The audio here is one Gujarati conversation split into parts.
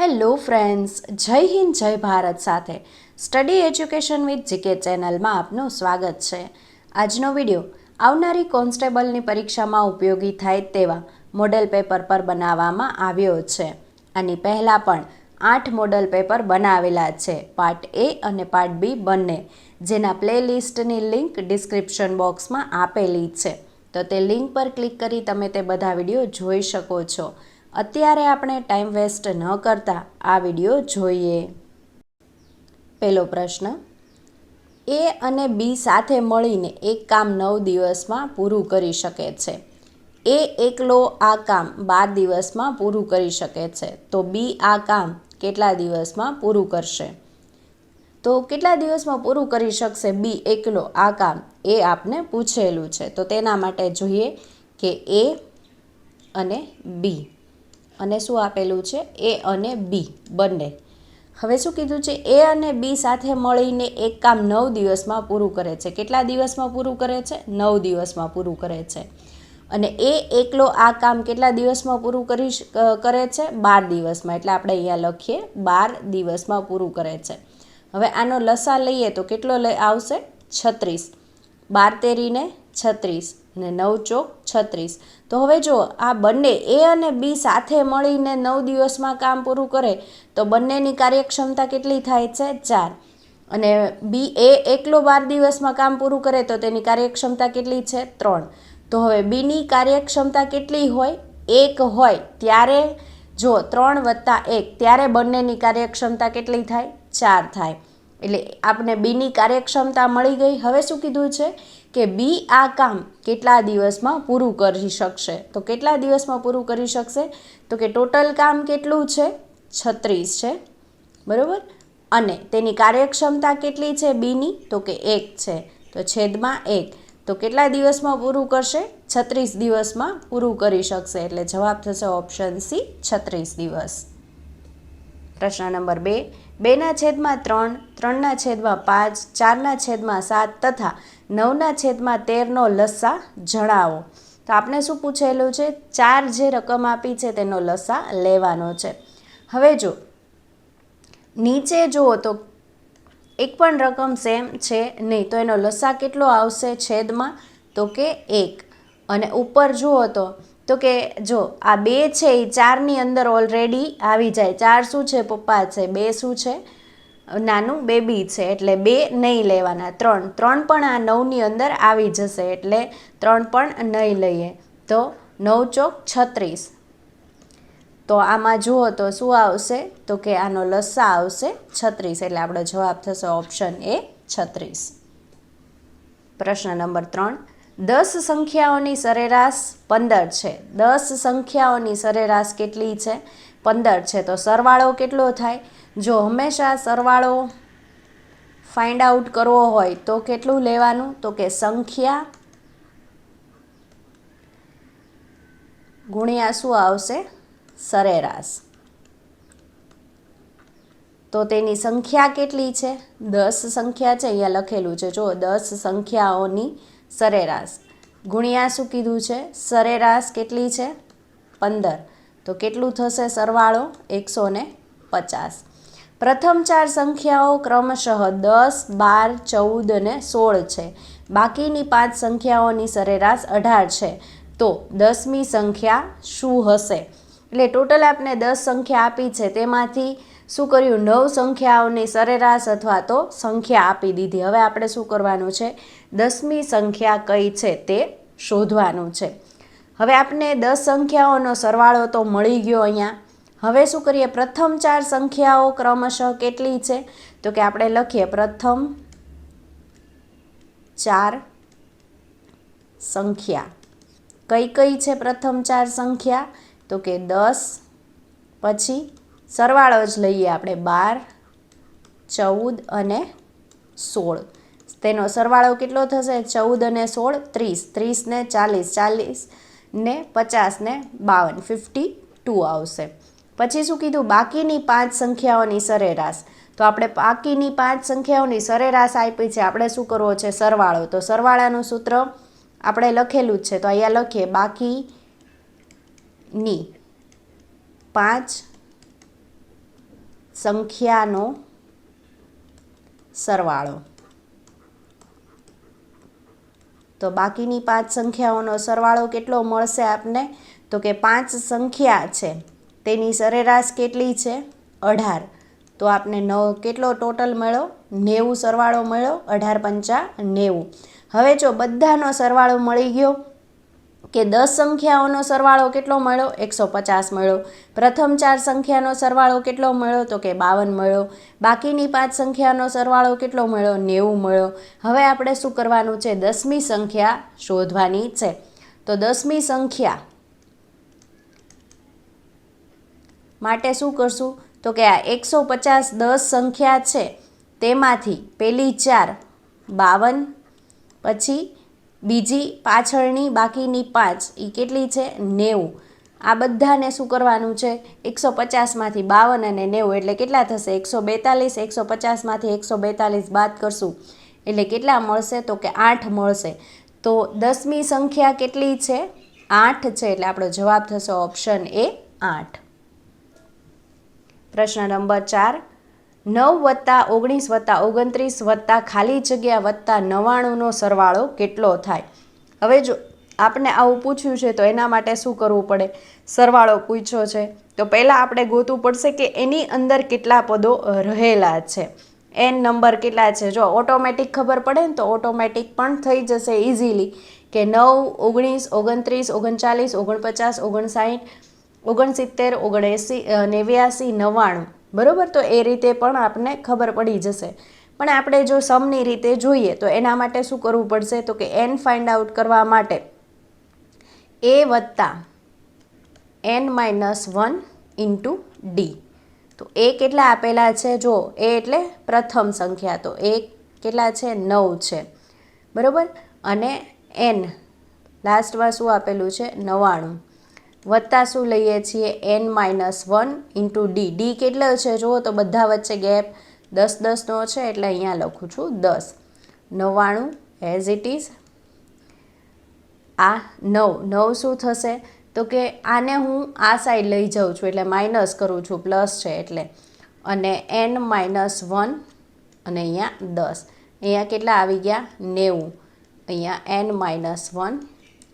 હેલો ફ્રેન્ડ્સ, જય હિન્દ જય ભારત સાથે સ્ટડી એજ્યુકેશન વિથ જીકે ચેનલમાં આપનું સ્વાગત છે. આજનો વિડીયો આવનારી કોન્સ્ટેબલની પરીક્ષામાં ઉપયોગી થાય તેવા મોડેલ પેપર પર બનાવવામાં આવ્યો છે. આની પહેલાં પણ 8 મોડેલ પેપર બનાવેલા છે, પાર્ટ એ અને પાર્ટ બી બંને, જેના પ્લેલિસ્ટની લિંક ડિસ્ક્રિપ્શન બોક્સમાં આપેલી છે. તો તે લિંક પર ક્લિક કરી તમે તે બધા વિડીયો જોઈ શકો છો. અત્યારે આપણે ટાઈમ વેસ્ટ ન કરતા આ વિડીયો જોઈએ. પહેલો પ્રશ્ન, એ અને બી સાથે મળીને એક કામ 9 દિવસમાં પૂરું કરી શકે છે. એ એકલો આ કામ 12 દિવસમાં પૂરું કરી શકે છે, તો બી આ કામ કેટલા દિવસમાં પૂરું કરશે? તો કેટલા દિવસમાં પૂરું કરી શકશે બી એકલો આ કામ, એ આપને પૂછેલું છે. તો તેના માટે જોઈએ કે એ અને બી, અને શું આપેલું છે? એ અને બી બંને. હવે શું કીધું છે? એ અને બી સાથે મળીને એક કામ 9 દિવસમાં પૂરું કરે છે. કેટલા દિવસમાં પૂરું કરે છે? 9 દિવસમાં પૂરું કરે છે. અને એ એકલો આ કામ કેટલા દિવસમાં પૂરું કરે છે? 12 દિવસમાં. એટલે આપણે અહીંયા લખીએ 12 દિવસમાં પૂરું કરે છે. હવે આનો લસા લઈએ તો કેટલો આવશે? 36. 12 તેરીને 36 ને 9 ચોક 36. તો હવે જો આ બંને એ અને બી સાથે મળીને 9 દિવસમાં કામ પૂરું કરે તો બંનેની કાર્યક્ષમતા કેટલી થાય છે? 4. અને બી એ એકલો 12 દિવસમાં કામ પૂરું કરે તો તેની કાર્યક્ષમતા કેટલી છે? 3. તો હવે બીની કાર્યક્ષમતા કેટલી હોય? 1 હોય ત્યારે, જો 3 + 1 ત્યારે બંનેની કાર્યક્ષમતા કેટલી થાય? 4 થાય. એટલે આપણે બીની કાર્યક્ષમતા મળી ગઈ. હવે શું કીધું છે કે બી આ કામ કેટલા દિવસમાં પૂરું કરી શકશે? તો કેટલા દિવસમાં પૂરું કરી શકશે? તો કે ટોટલ કામ કેટલું છે? 36 છે, બરાબર. અને તેની કાર્યક્ષમતા કેટલી છે બીની? તો કે 1 છે, તો છેદમાં 1. તો કેટલા દિવસમાં પૂરું કરશે? 36 દિવસમાં પૂરું કરી શકશે. એટલે જવાબ થશે ઓપ્શન સી, 36 દિવસ. પ્રશ્ન નંબર 2, 2/3, 3/5, 4/7 તથા 9/13નો લસા જણાવો. તો આપણે શું પૂછેલું છે? 4 જે રકમ આપી છે તેનો લસા લેવાનો છે. હવે જો નીચે જુઓ તો એક પણ રકમ સેમ છે નહીં, તો એનો લસા કેટલો આવશે છેદમાં? તો કે 1. અને ઉપર જુઓ તો કે જો આ 2 છે એ 4ની અંદર ઓલરેડી આવી જાય. 4 શું છે? પપ્પા છે. 2 શું છે? નાનું બેબી છે. એટલે 2 નહીં લેવાના. 3 પણ આ 9ની અંદર આવી જશે, એટલે 3 પણ નહીં લઈએ. તો 9 ચોક 36. તો આમાં જુઓ તો શું આવશે? તો કે આનો લસા આવશે 36. એટલે આપણો જવાબ થશે ઓપ્શન એ, 36. પ્રશ્ન નંબર 3, 10 સંખ્યાઓની સરેરાશ 15 છે. 10 સંખ્યાઓની સરેરાશ કેટલી છે? 15 છે. તો સરવાળો કેટલો થાય? જો હંમેશા સરવાળો ફાઇન્ડ આઉટ કરવો હોય તો કેટલું લેવાનું? તો કે સંખ્યા ગુણ્યા શું આવશે? સરેરાશ. તો તેની સંખ્યા કેટલી છે? 10 સંખ્યા છે, અહીંયા લખેલું છે જો 10 સંખ્યાઓની સરેરાશ ગુણ્યા શું કીધું છે? સરેરાશ કેટલી છે? 15. તો કેટલું થશે સરવાળો? 150. પ્રથમ 4 સંખ્યાઓ ક્રમશઃ 10, 12, 14 અને 16 છે. બાકીની 5 સંખ્યાઓની સરેરાશ 18 છે. તો 10મી સંખ્યા શું હશે? એટલે ટોટલ આપણે 10 સંખ્યા આપી છે, તેમાંથી શું કર્યું? 9 સંખ્યાઓની સરેરાશ અથવા તો સંખ્યા આપી દીધી. હવે આપણે શું કરવાનું છે? 10મી સંખ્યા કઈ છે તે શોધવાનું છે. હવે આપણે 10 સંખ્યાઓનો સરવાળો તો મળી ગયો અહીંયા. હવે શું કરીએ? પ્રથમ 4 સંખ્યાઓ ક્રમશઃ કેટલી છે? તો કે આપણે લખીએ પ્રથમ 4 સંખ્યા કઈ કઈ છે? પ્રથમ 4 સંખ્યા તો કે 10, પછી સરવાળો જ લઈએ આપણે 12, 14 અને 16. તેનો સરવાળો કેટલો થશે? 14 અને 16 30, 30 ને 40, 40 ને 50 ને 52, 52 આવશે. પછી શું કીધું? બાકીની 5 સંખ્યાઓની સરેરાશ. તો આપણે બાકીની 5 સંખ્યાઓની સરેરાશ આપી છે, આપણે શું કરવો છે? સરવાળો. તો સરવાળાનું સૂત્ર આપણે લખેલું જ છે, તો અહીંયા લખીએ બાકીની 5 સંખ્યાનો સરવાળો. તો બાકીની 5 સંખ્યાઓનો સરવાળો કેટલો મળશે આપને? તો કે 5 સંખ્યા છે તેની સરેરાશ કેટલી છે? 18. તો આપને કેટલો ટોટલ મળ્યો? 90 સરવાળો મળ્યો. 18 પંચા 90. હવે જો બધાનો સરવાળો મળી ગયો કે 10 સંખ્યાઓનો સરવાળો કેટલો મળ્યો? 150 મળ્યો. પ્રથમ 4 સંખ્યાનો સરવાળો કેટલો મળ્યો? તો કે 52 મળ્યો. બાકીની 5 સંખ્યાનો સરવાળો કેટલો મળ્યો? 90 મળ્યો. હવે આપણે શું કરવાનું છે? 10મી સંખ્યા શોધવાની છે. તો 10મી સંખ્યા માટે શું કરશું? તો કે આ 150 10 સંખ્યા છે તેમાંથી પહેલી 4 52, પછી બીજી પાછળની બાકીની 5 એ કેટલી છે? 90. આ બધાને શું કરવાનું છે? 150માંથી 52 અને 90 એટલે કેટલા થશે? 142. 150માંથી 142 બાદ કરશું એટલે કેટલા મળશે? તો કે 8 મળશે. તો 10મી સંખ્યા કેટલી છે? 8 છે. એટલે આપણો જવાબ થશે ઓપ્શન એ 8. પ્રશ્ન નંબર 4. 9 + 19 + 29 + ખાલી જગ્યા +99નો સરવાળો કેટલો થાય? હવે જો આપણે આવું પૂછ્યું છે તો એના માટે શું કરવું પડે? સરવાળો પૂછ્યો છે તો પહેલાં આપણે ગોતવું પડશે કે એની અંદર કેટલા પદો રહેલા છે. n નંબર કેટલા છે? જો ઓટોમેટિક ખબર પડે ને તો ઓટોમેટિક પણ થઈ જશે ઇઝીલી કે 9, 19, 29, 39, 49, 59, 69, 79, 89, 99. બરાબર? તો એ રીતે પણ આપણને ખબર પડી જશે. પણ આપણે જો સમની રીતે જોઈએ તો એના માટે શું કરવું પડશે? તો કે n ફાઇન્ડ આઉટ કરવા માટે a + n - 1 × d. તો એ કેટલા આપેલા છે? જો એ એટલે પ્રથમ સંખ્યા, તો એ કેટલા છે? 9 છે. બરાબર? અને n લાસ્ટમાં શું આપેલું છે? 99. વત્તા શું લઈએ છીએ? n - 1 × d. d કેટલો છે? જુઓ તો બધા વચ્ચે ગેપ 10 10નો છે એટલે અહીંયા લખું છું 10. 99 એઝ ઇટ ઇઝ. આ 9 શું થશે? તો કે આને હું આ સાઈડ લઈ જાઉં છું એટલે માઇનસ કરું છું, પ્લસ છે એટલે. અને n - 1 અને અહીંયા 10. અહીંયા કેટલા આવી ગયા? 90. અહીંયા n - 1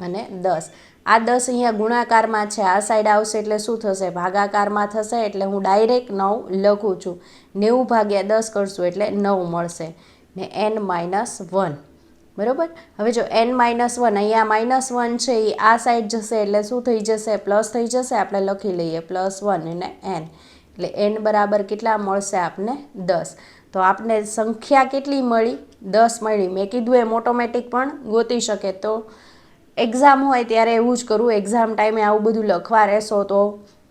અને 10. આ 10 અહીંયા ગુણાકારમાં છે, આ સાઈડ આવશે એટલે શું થશે? ભાગાકારમાં થશે. એટલે હું ડાયરેક્ટ 9 લખું છું. 90 / 10 કરશું એટલે 9 મળશે. ને n - 1. બરાબર? હવે જો n - 1 અહીંયા -1 છે એ આ સાઈડ જશે એટલે શું થઈ જશે? પ્લસ થઈ જશે. આપણે લખી લઈએ +1 અને n. એટલે n બરાબર કેટલા મળશે આપને? 10. તો આપને સંખ્યા કેટલી મળી? 10 મળી. મેં કીધું એમ ઓટોમેટિક પણ ગોતી શકે. તો એક્ઝામ હોય ત્યારે એવું જ કરવું. એક્ઝામ ટાઈમે આવું બધું લખવા રહેશો તો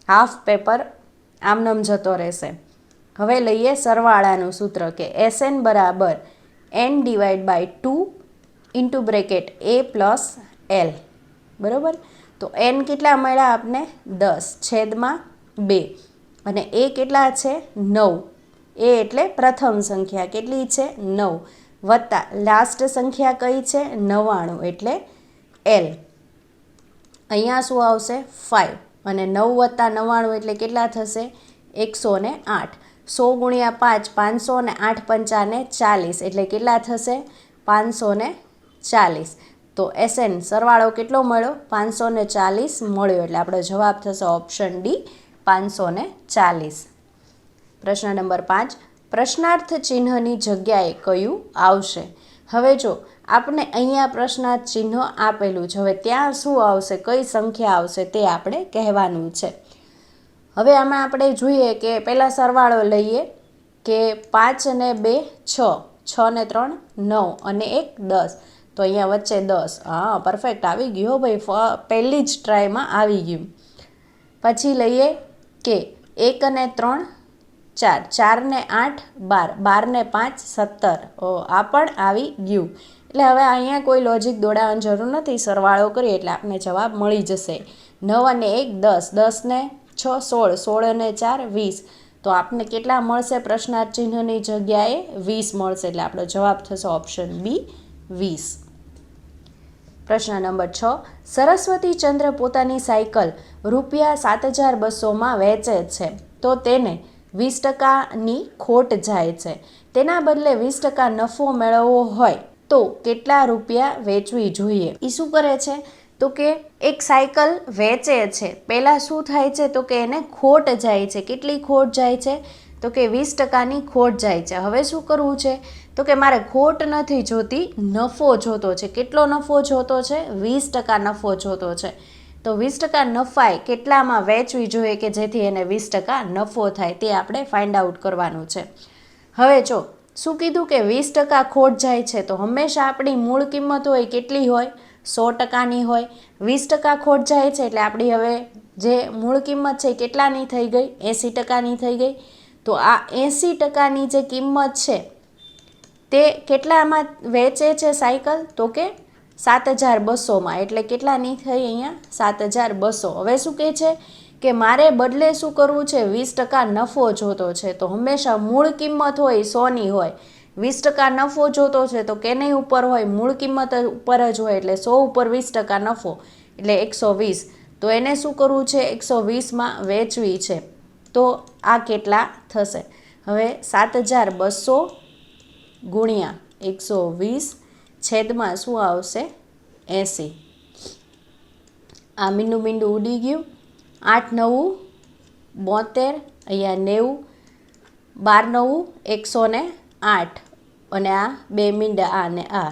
હાફ પેપર આમનામ જતો રહેશે. હવે લઈએ સરવાળાનું સૂત્ર કે Sn = n / 2 × a + l. બરાબર? તો n કેટલા મળ્યા આપને? 10/2. અને a કેટલા છે? 9. a એટલે પ્રથમ સંખ્યા કેટલી છે? 9. વત્તા લાસ્ટ સંખ્યા કઈ છે? 99 એટલે l. અહીંયા શું આવશે? 5. અને 9 + 99 એટલે કેટલા થશે? 108. 100 × 5 500 અને 8 પંચા 40 એટલે કેટલા થશે? 540. તો Sn સરવાળો કેટલો મળ્યો? 540 મળ્યો. એટલે આપણો જવાબ થશે ઓપ્શન ડી 540. પ્રશ્ન નંબર 5. પ્રશ્નાર્થ ચિહ્નની જગ્યાએ કયું આવશે? હવે જો આપણે અહીંયા પ્રશ્નાર્થ ચિહ્ન આપેલું છે. હવે ત્યાં શું આવશે? કઈ સંખ્યા આવશે? તે આપણે કહેવાનું છે. હવે આમાં આપણે જોઈએ કે પહેલાં સરવાળો લઈએ કે 5 અને 2 6, 6 ને 3 9 અને 1 10. તો અહીંયા વચ્ચે 10. હા, પરફેક્ટ આવી ગયો ભાઈ. પહેલી જ ટ્રાયમાં આવી ગયું. પછી લઈએ કે 1 અને 3 4, 4 ને 8 12, 12 ને 5 17. આ પણ આવી ગયું. એટલે હવે અહીંયા કોઈ લોજિક દોડાવવાની જરૂર નથી. સરવાળો કરીએ એટલે આપણને જવાબ મળી જશે. 9 અને 1 10, 10 ને 6 16, 16 અને 4 20. તો આપને કેટલા મળશે? પ્રશ્નાર્થ ચિહ્નની જગ્યાએ 20 મળશે. એટલે આપણો જવાબ થશે ઓપ્શન બી 20. પ્રશ્ન નંબર 6. સરસ્વતીચંદ્ર પોતાની સાયકલ રૂપિયા 7200માં વેચે છે તો તેને 20% ખોટ જાય છે, તેના બદલે 20% નફો મેળવવો હોય તો કેટલા રૂપિયા વેચવી જોઈએ? એ શું કરે છે તો કે એક સાયકલ વેચે છે, પહેલાં શું થાય છે તો કે એને ખોટ જાય છે. કેટલી ખોટ જાય છે તો કે 20%ની ખોટ જાય છે. હવે શું કરવું છે તો કે મારે ખોટ નથી જોતી, નફો જોતો છે. કેટલો નફો જોતો છે? 20% નફો જોતો છે. તો 20% નફાએ કેટલામાં વેચવી જોઈએ કે જેથી એને 20% નફો થાય, તે આપણે ફાઇન્ડ આઉટ કરવાનું છે. હવે જો શું કીધું કે 20% ખોટ જાય છે, તો હંમેશા આપણી મૂળ કિંમત હોય કેટલી હોય? 100%ની હોય. 20% ખોટ જાય છે એટલે આપણી હવે જે મૂળ કિંમત છે એ કેટલાની થઈ ગઈ? 80%ની થઈ ગઈ. તો આ 80%ની જે કિંમત છે તે કેટલામાં વેચે છે સાયકલ? તો કે 7200માં. એટલે કેટલાની થઈ અહીંયા? 7200. હવે શું કહે છે કે મારે બદલે શું કરવું છે? 20% નફો જોતો છે. તો હંમેશા મૂળ કિંમત હોય 100ની હોય, 20% નફો જોતો છે તો કેની ઉપર હોય? મૂળ કિંમત ઉપર જ હોય. એટલે 100 ઉપર 20% નફો એટલે 120. તો એને શું કરવું છે? 120માં વેચવી છે. તો આ કેટલા થશે? હવે 7200 ગુણ્યા 120 છેદમાં શું આવશે? 80. આ મીંડું મીંડું ઉડી ગયું. 8 9 72, અહીંયા 90, 12 9 108 અને આ બે મીંડા આ ને આ.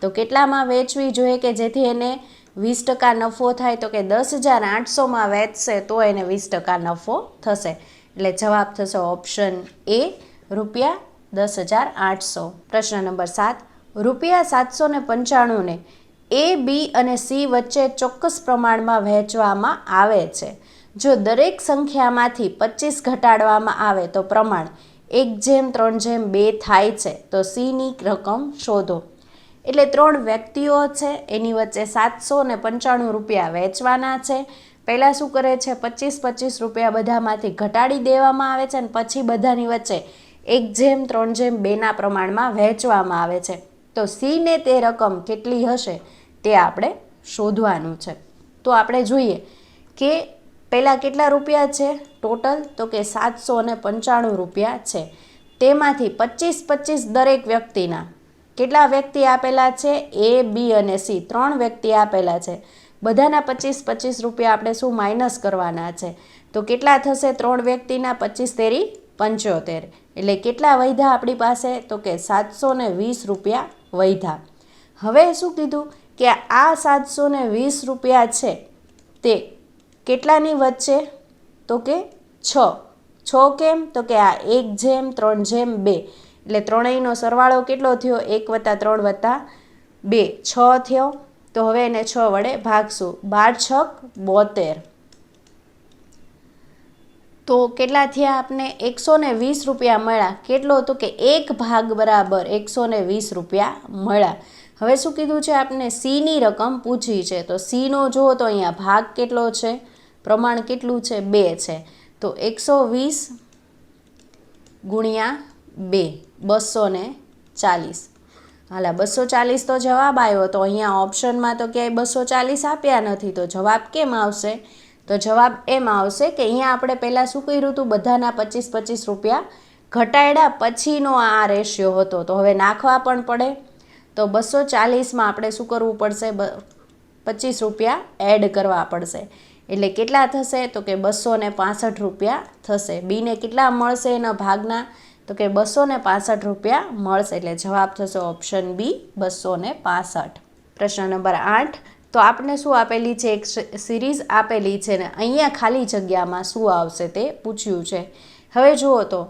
તો કેટલામાં વેચવી જોઈએ કે જેથી એને 20% નફો થાય? તો કે 10,800માં વેચશે તો એને 20% નફો થશે. એટલે જવાબ થશે ઓપ્શન એ, ₹10,800. પ્રશ્ન નંબર 7, ₹795ને એ, બી અને સી વચ્ચે ચોક્કસ પ્રમાણમાં વહેંચવામાં આવે છે. જો દરેક સંખ્યામાંથી 25 ઘટાડવામાં આવે તો પ્રમાણ 1:3:2 થાય છે. તો સીની રકમ શોધો. એટલે 3 વ્યક્તિઓ છે, એની વચ્ચે ₹795 વેચવાના છે. પહેલાં શું કરે છે? 25 રૂપિયા બધામાંથી ઘટાડી દેવામાં આવે છે અને પછી બધાની વચ્ચે 1:3:2ના પ્રમાણમાં વહેંચવામાં આવે છે. તો સીને તે રકમ કેટલી હશે તે આપણે શોધવાનું છે. તો આપણે જોઈએ કે પહેલાં કેટલા રૂપિયા છે ટોટલ? તો કે ₹795 છે. તેમાંથી 25 દરેક વ્યક્તિના. કેટલા વ્યક્તિ આપેલા છે? એ, બી અને સી. 3 વ્યક્તિ આપેલા છે. બધાના 25 રૂપિયા આપણે શું માઇનસ કરવાના છે? તો કેટલા થશે 3 વ્યક્તિના? 25 તેરી 75. એટલે કેટલા વધ્યા આપણી પાસે? તો કે ₹720 વધ્યા. હવે શું કીધું કે આ ₹720 છે તે કેટલાની વચ્ચે? તો કે 6 કેમ? તો કે આ 1:3:2 એટલે ત્રણેયનો સરવાળો કેટલો થયો? 1 + 3 + 2 6 થયો. તો હવે એને 6 વડે ભાગશું. 12 6 72. તો કેટલા થયા? આપને ₹120 મળ્યા. કેટલો? તો કે 1 ભાગ બરાબર ₹120 મળ્યા. હવે શું કીધું છે આપને? સીની રકમ પૂછી છે. તો સીનો જુઓ તો અહીંયા ભાગ કેટલો છે? પ્રમાણ કેટલું છે? 2 છે. તો 120 ગુણ્યા 2 240. હાલા 240 તો જવાબ આવ્યો. તો અહીંયા ઓપ્શનમાં તો ક્યાંય 240 આપ્યા નથી. તો જવાબ કેમ આવશે? તો જવાબ એમ આવશે કે અહીંયા આપણે પહેલાં શું કર્યું હતું? બધાના 25 રૂપિયા ઘટાડ્યા પછીનો આ રેશિયો હતો. તો હવે નાખવા પણ પડે. તો 240માં આપણે શું કરવું પડશે? 25 રૂપિયા એડ કરવા પડશે. એટલે કેટલા થશે? તો કે ₹265 થશે. બીને કેટલા મળશે એના ભાગના? તો કે ₹265 મળશે. એટલે જવાબ થશે ઓપ્શન બી, 265. પ્રશ્ન નંબર 8, તો આપણે શું આપેલી છે? એક સિરીઝ આપેલી છે ને અહીંયા ખાલી જગ્યામાં શું આવશે તે પૂછ્યું છે. હવે જુઓ તો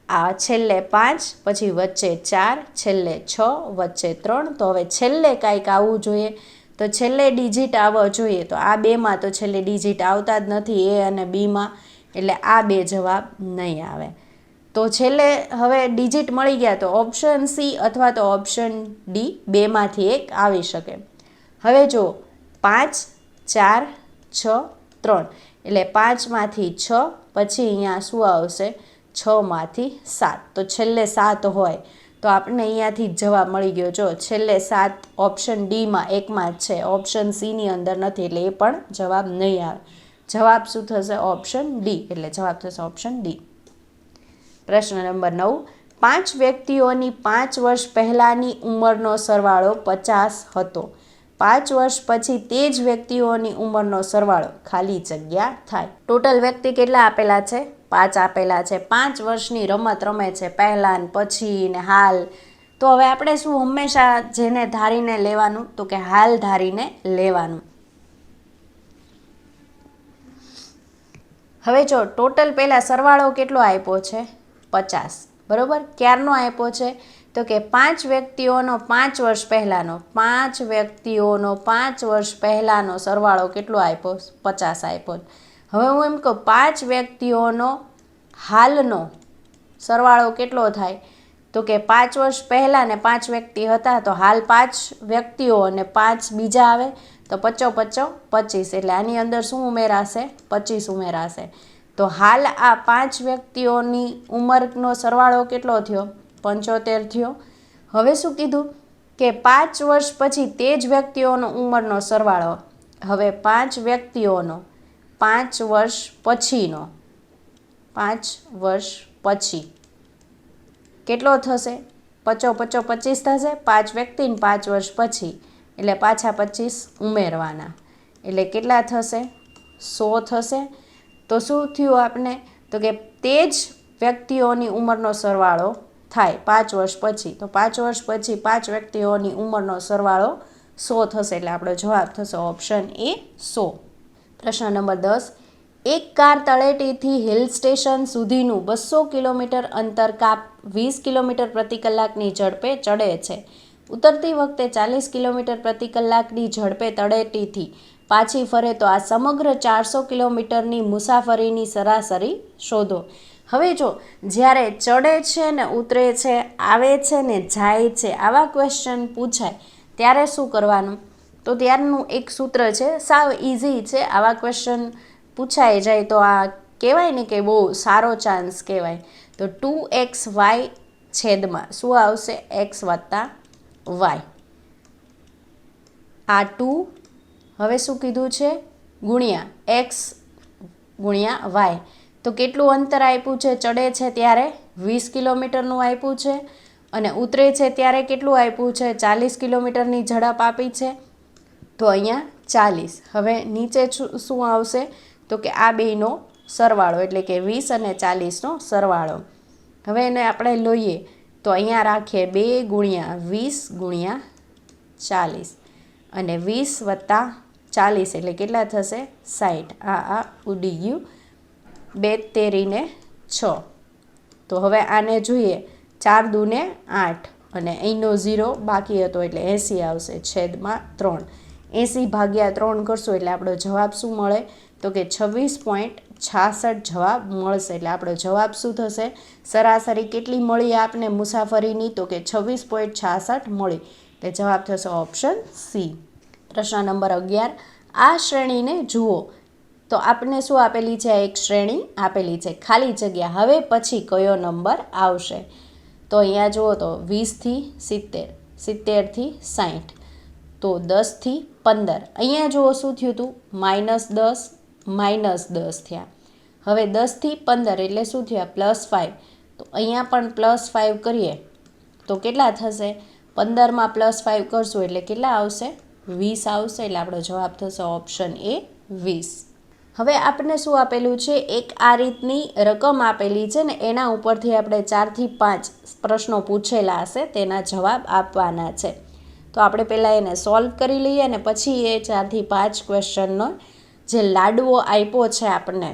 આ છેલ્લે 5, પછી વચ્ચે 4, છેલ્લે 6, વચ્ચે 3. તો હવે છેલ્લે કાંઈક આવવું જોઈએ. તો છેલ્લે ડિજિટ આવવા જોઈએ. તો આ બેમાં તો છેલ્લે ડિજિટ આવતા જ નથી, એ અને બીમાં. એટલે આ બે જવાબ નહીં આવે. તો છેલ્લે હવે ડિજિટ મળી ગયા તો ઓપ્શન સી અથવા તો ઓપ્શન ડી બેમાંથી એક આવી શકે. હવે જો 5 4 6 3 એટલે 5માંથી 6, પછી અહીંયા શું આવશે? 6માંથી 7. તો છેલ્લે 7 હોય તો આપણને અહીંયાથી જ જવાબ મળી ગયો. જો છેલ્લે 7 ઓપ્શન ડીમાં એકમાં જ છે, ઓપ્શન સીની અંદર નથી. એટલે એ પણ જવાબ નહીં આવે. જવાબ શું થશે? Option D. એટલે જવાબ થશે ઓપ્શન ડી. પ્રશ્ન નંબર 9, 5 વ્યક્તિઓની 5 વર્ષ પહેલાંની ઉંમરનો સરવાળો 50 હતો. 5 વર્ષ પછી તે જ વ્યક્તિઓની ઉંમરનો સરવાળો ખાલી જગ્યા થાય. ટોટલ વ્યક્તિ કેટલા આપેલા છે? 5 આપેલા છે. 5 વર્ષની રમત રમે છે, પહેલાં ને પછી ને હાલ. તો હવે આપણે શું હંમેશા જેને ધારીને લેવાનું? તો કે હાલ ધારીને લેવાનું. હવે જો ટોટલ પહેલાં સરવાળો કેટલો આપ્યો છે? 50. બરાબર. ક્યારનો આપ્યો છે? તો કે 5 વ્યક્તિઓનો 5 વર્ષ પહેલાંનો 5 વ્યક્તિઓનો 5 વર્ષ પહેલાંનો સરવાળો કેટલો આપ્યો? 50 આપ્યો. હવે હું એમ કહું 5 વ્યક્તિઓનો હાલનો સરવાળો કેટલો થાય? તો કે 5 વર્ષ પહેલાં ને 5 વ્યક્તિ હતા, તો હાલ 5 વ્યક્તિઓ અને 5 બીજા આવે તો 5 5 25. એટલે આની અંદર શું ઉમેરાશે? 25 ઉમેરાશે. તો હાલ આ 5 વ્યક્તિઓની ઉંમરનો સરવાળો કેટલો થયો? 75 થયો. હવે શું કીધું? કે 5 વર્ષ પછી તે જ વ્યક્તિઓનો ઉંમરનો સરવાળો. હવે 5 વ્યક્તિઓનો 5 વર્ષ પછીનો 5 વર્ષ પછી કેટલો થશે? 50 50 25 થશે. 5 વ્યક્તિને 5 વર્ષ પછી એટલે પાછા 25 ઉમેરવાના. એટલે કેટલા થશે? 100 થશે. તો શું થયું આપણે? તો કે તે જ વ્યક્તિઓની ઉંમરનો સરવાળો થાય 5 વર્ષ પછી. તો 5 વર્ષ પછી 5 વ્યક્તિઓની ઉંમરનો સરવાળો 100 થશે. એટલે આપણો જવાબ થશે ઓપ્શન એ 100. પ્રશ્ન નંબર 10, એક કાર તળેટીથી હિલ સ્ટેશન સુધીનું 200 કિલોમીટર અંતર 20 કિલોમીટર પ્રતિ કલાકની ઝડપે ચડે છે. ઉતરતી વખતે 40 કિલોમીટર પ્રતિ કલાકની ઝડપે તળેટીથી પાછી ફરે તો આ સમગ્ર 400 કિલોમીટરની મુસાફરીની સરાસરી શોધો. હવે જો જ્યારે ચડે છે ને ઉતરે છે, આવે છે ને જાય છે, આવા ક્વેશ્ચન પૂછાય ત્યારે શું કરવાનું? તો ત્યારનું એક સૂત્ર છે, સાવ ઇઝી છે. આવા ક્વેશ્ચન પૂછાઈ જાય તો આ કહેવાય ને કે બહુ સારો ચાન્સ કહેવાય. તો 2xy છેદમાં શું આવશે? x વત્તા y. આ 2 હવે શું કીધું છે? ગુણ્યા x ગુણ્યા y. તો કેટલું અંતર આપ્યું છે? ચડે છે ત્યારે 20 કિલોમીટરનું આપ્યું છે અને ઉતરે છે ત્યારે કેટલું આપ્યું છે? 40 કિલોમીટરની ઝડપ આપી છે. તો અહીંયા 40. હવે નીચે શું આવશે? તો કે આ બેનો સરવાળો એટલે કે 20 અને 40નો સરવાળો. હવે એને આપણે લઈએ તો અહીંયા રાખીએ 2 ગુણ્યા 20 ગુણ્યા 40 અને 20 વત્તા 40 એટલે કેટલા થશે? 60. આ ઉડી ગયું. 2 તેરીને 6. તો હવે આને જોઈએ 4 દૂને 8 અને અહીંનો 0 બાકી હતો એટલે 80 આવશે છેદમાં 3. 80 ભાગ્યા 3 કરશું એટલે આપણો જવાબ શું મળે? તો કે 26.66 જવાબ મળશે. એટલે આપણો જવાબ શું થશે? સરાસરી કેટલી મળી આપને મુસાફરીની? તો કે 26.66 મળી. એટલે જવાબ થશે ઓપ્શન સી. પ્રશ્ન નંબર 11, આ શ્રેણીને જુઓ. તો આપને શું આપેલી છે? એક શ્રેણી આપેલી છે, ખાલી જગ્યા. હવે પછી કયો નંબર આવશે? તો અહીંયા જુઓ તો 20 થી 70, 70 થી 60, તો 10 થી 15. અહીંયા જુઓ શું થયું હતું? -10 થયા. હવે 10 થી 15 એટલે શું થયા? +5. તો અહીંયા પણ +5 કરીએ તો કેટલા થશે? 15માં +5 કરશું એટલે કેટલા આવશે? 20 આવશે. એટલે આપણો જવાબ થશે ઓપ્શન એ 20. હવે આપણને શું આપેલું છે? એક આ રીતની રકમ આપેલી છે ને એના ઉપરથી આપણે 4 થી 5 પ્રશ્નો પૂછેલા હશે, તેના જવાબ આપવાના છે. તો આપણે પહેલાં એને સોલ્વ કરી લઈએ અને પછી એ 4 થી 5 ક્વેશ્ચનનો જે લાડવો આપ્યો છે આપણને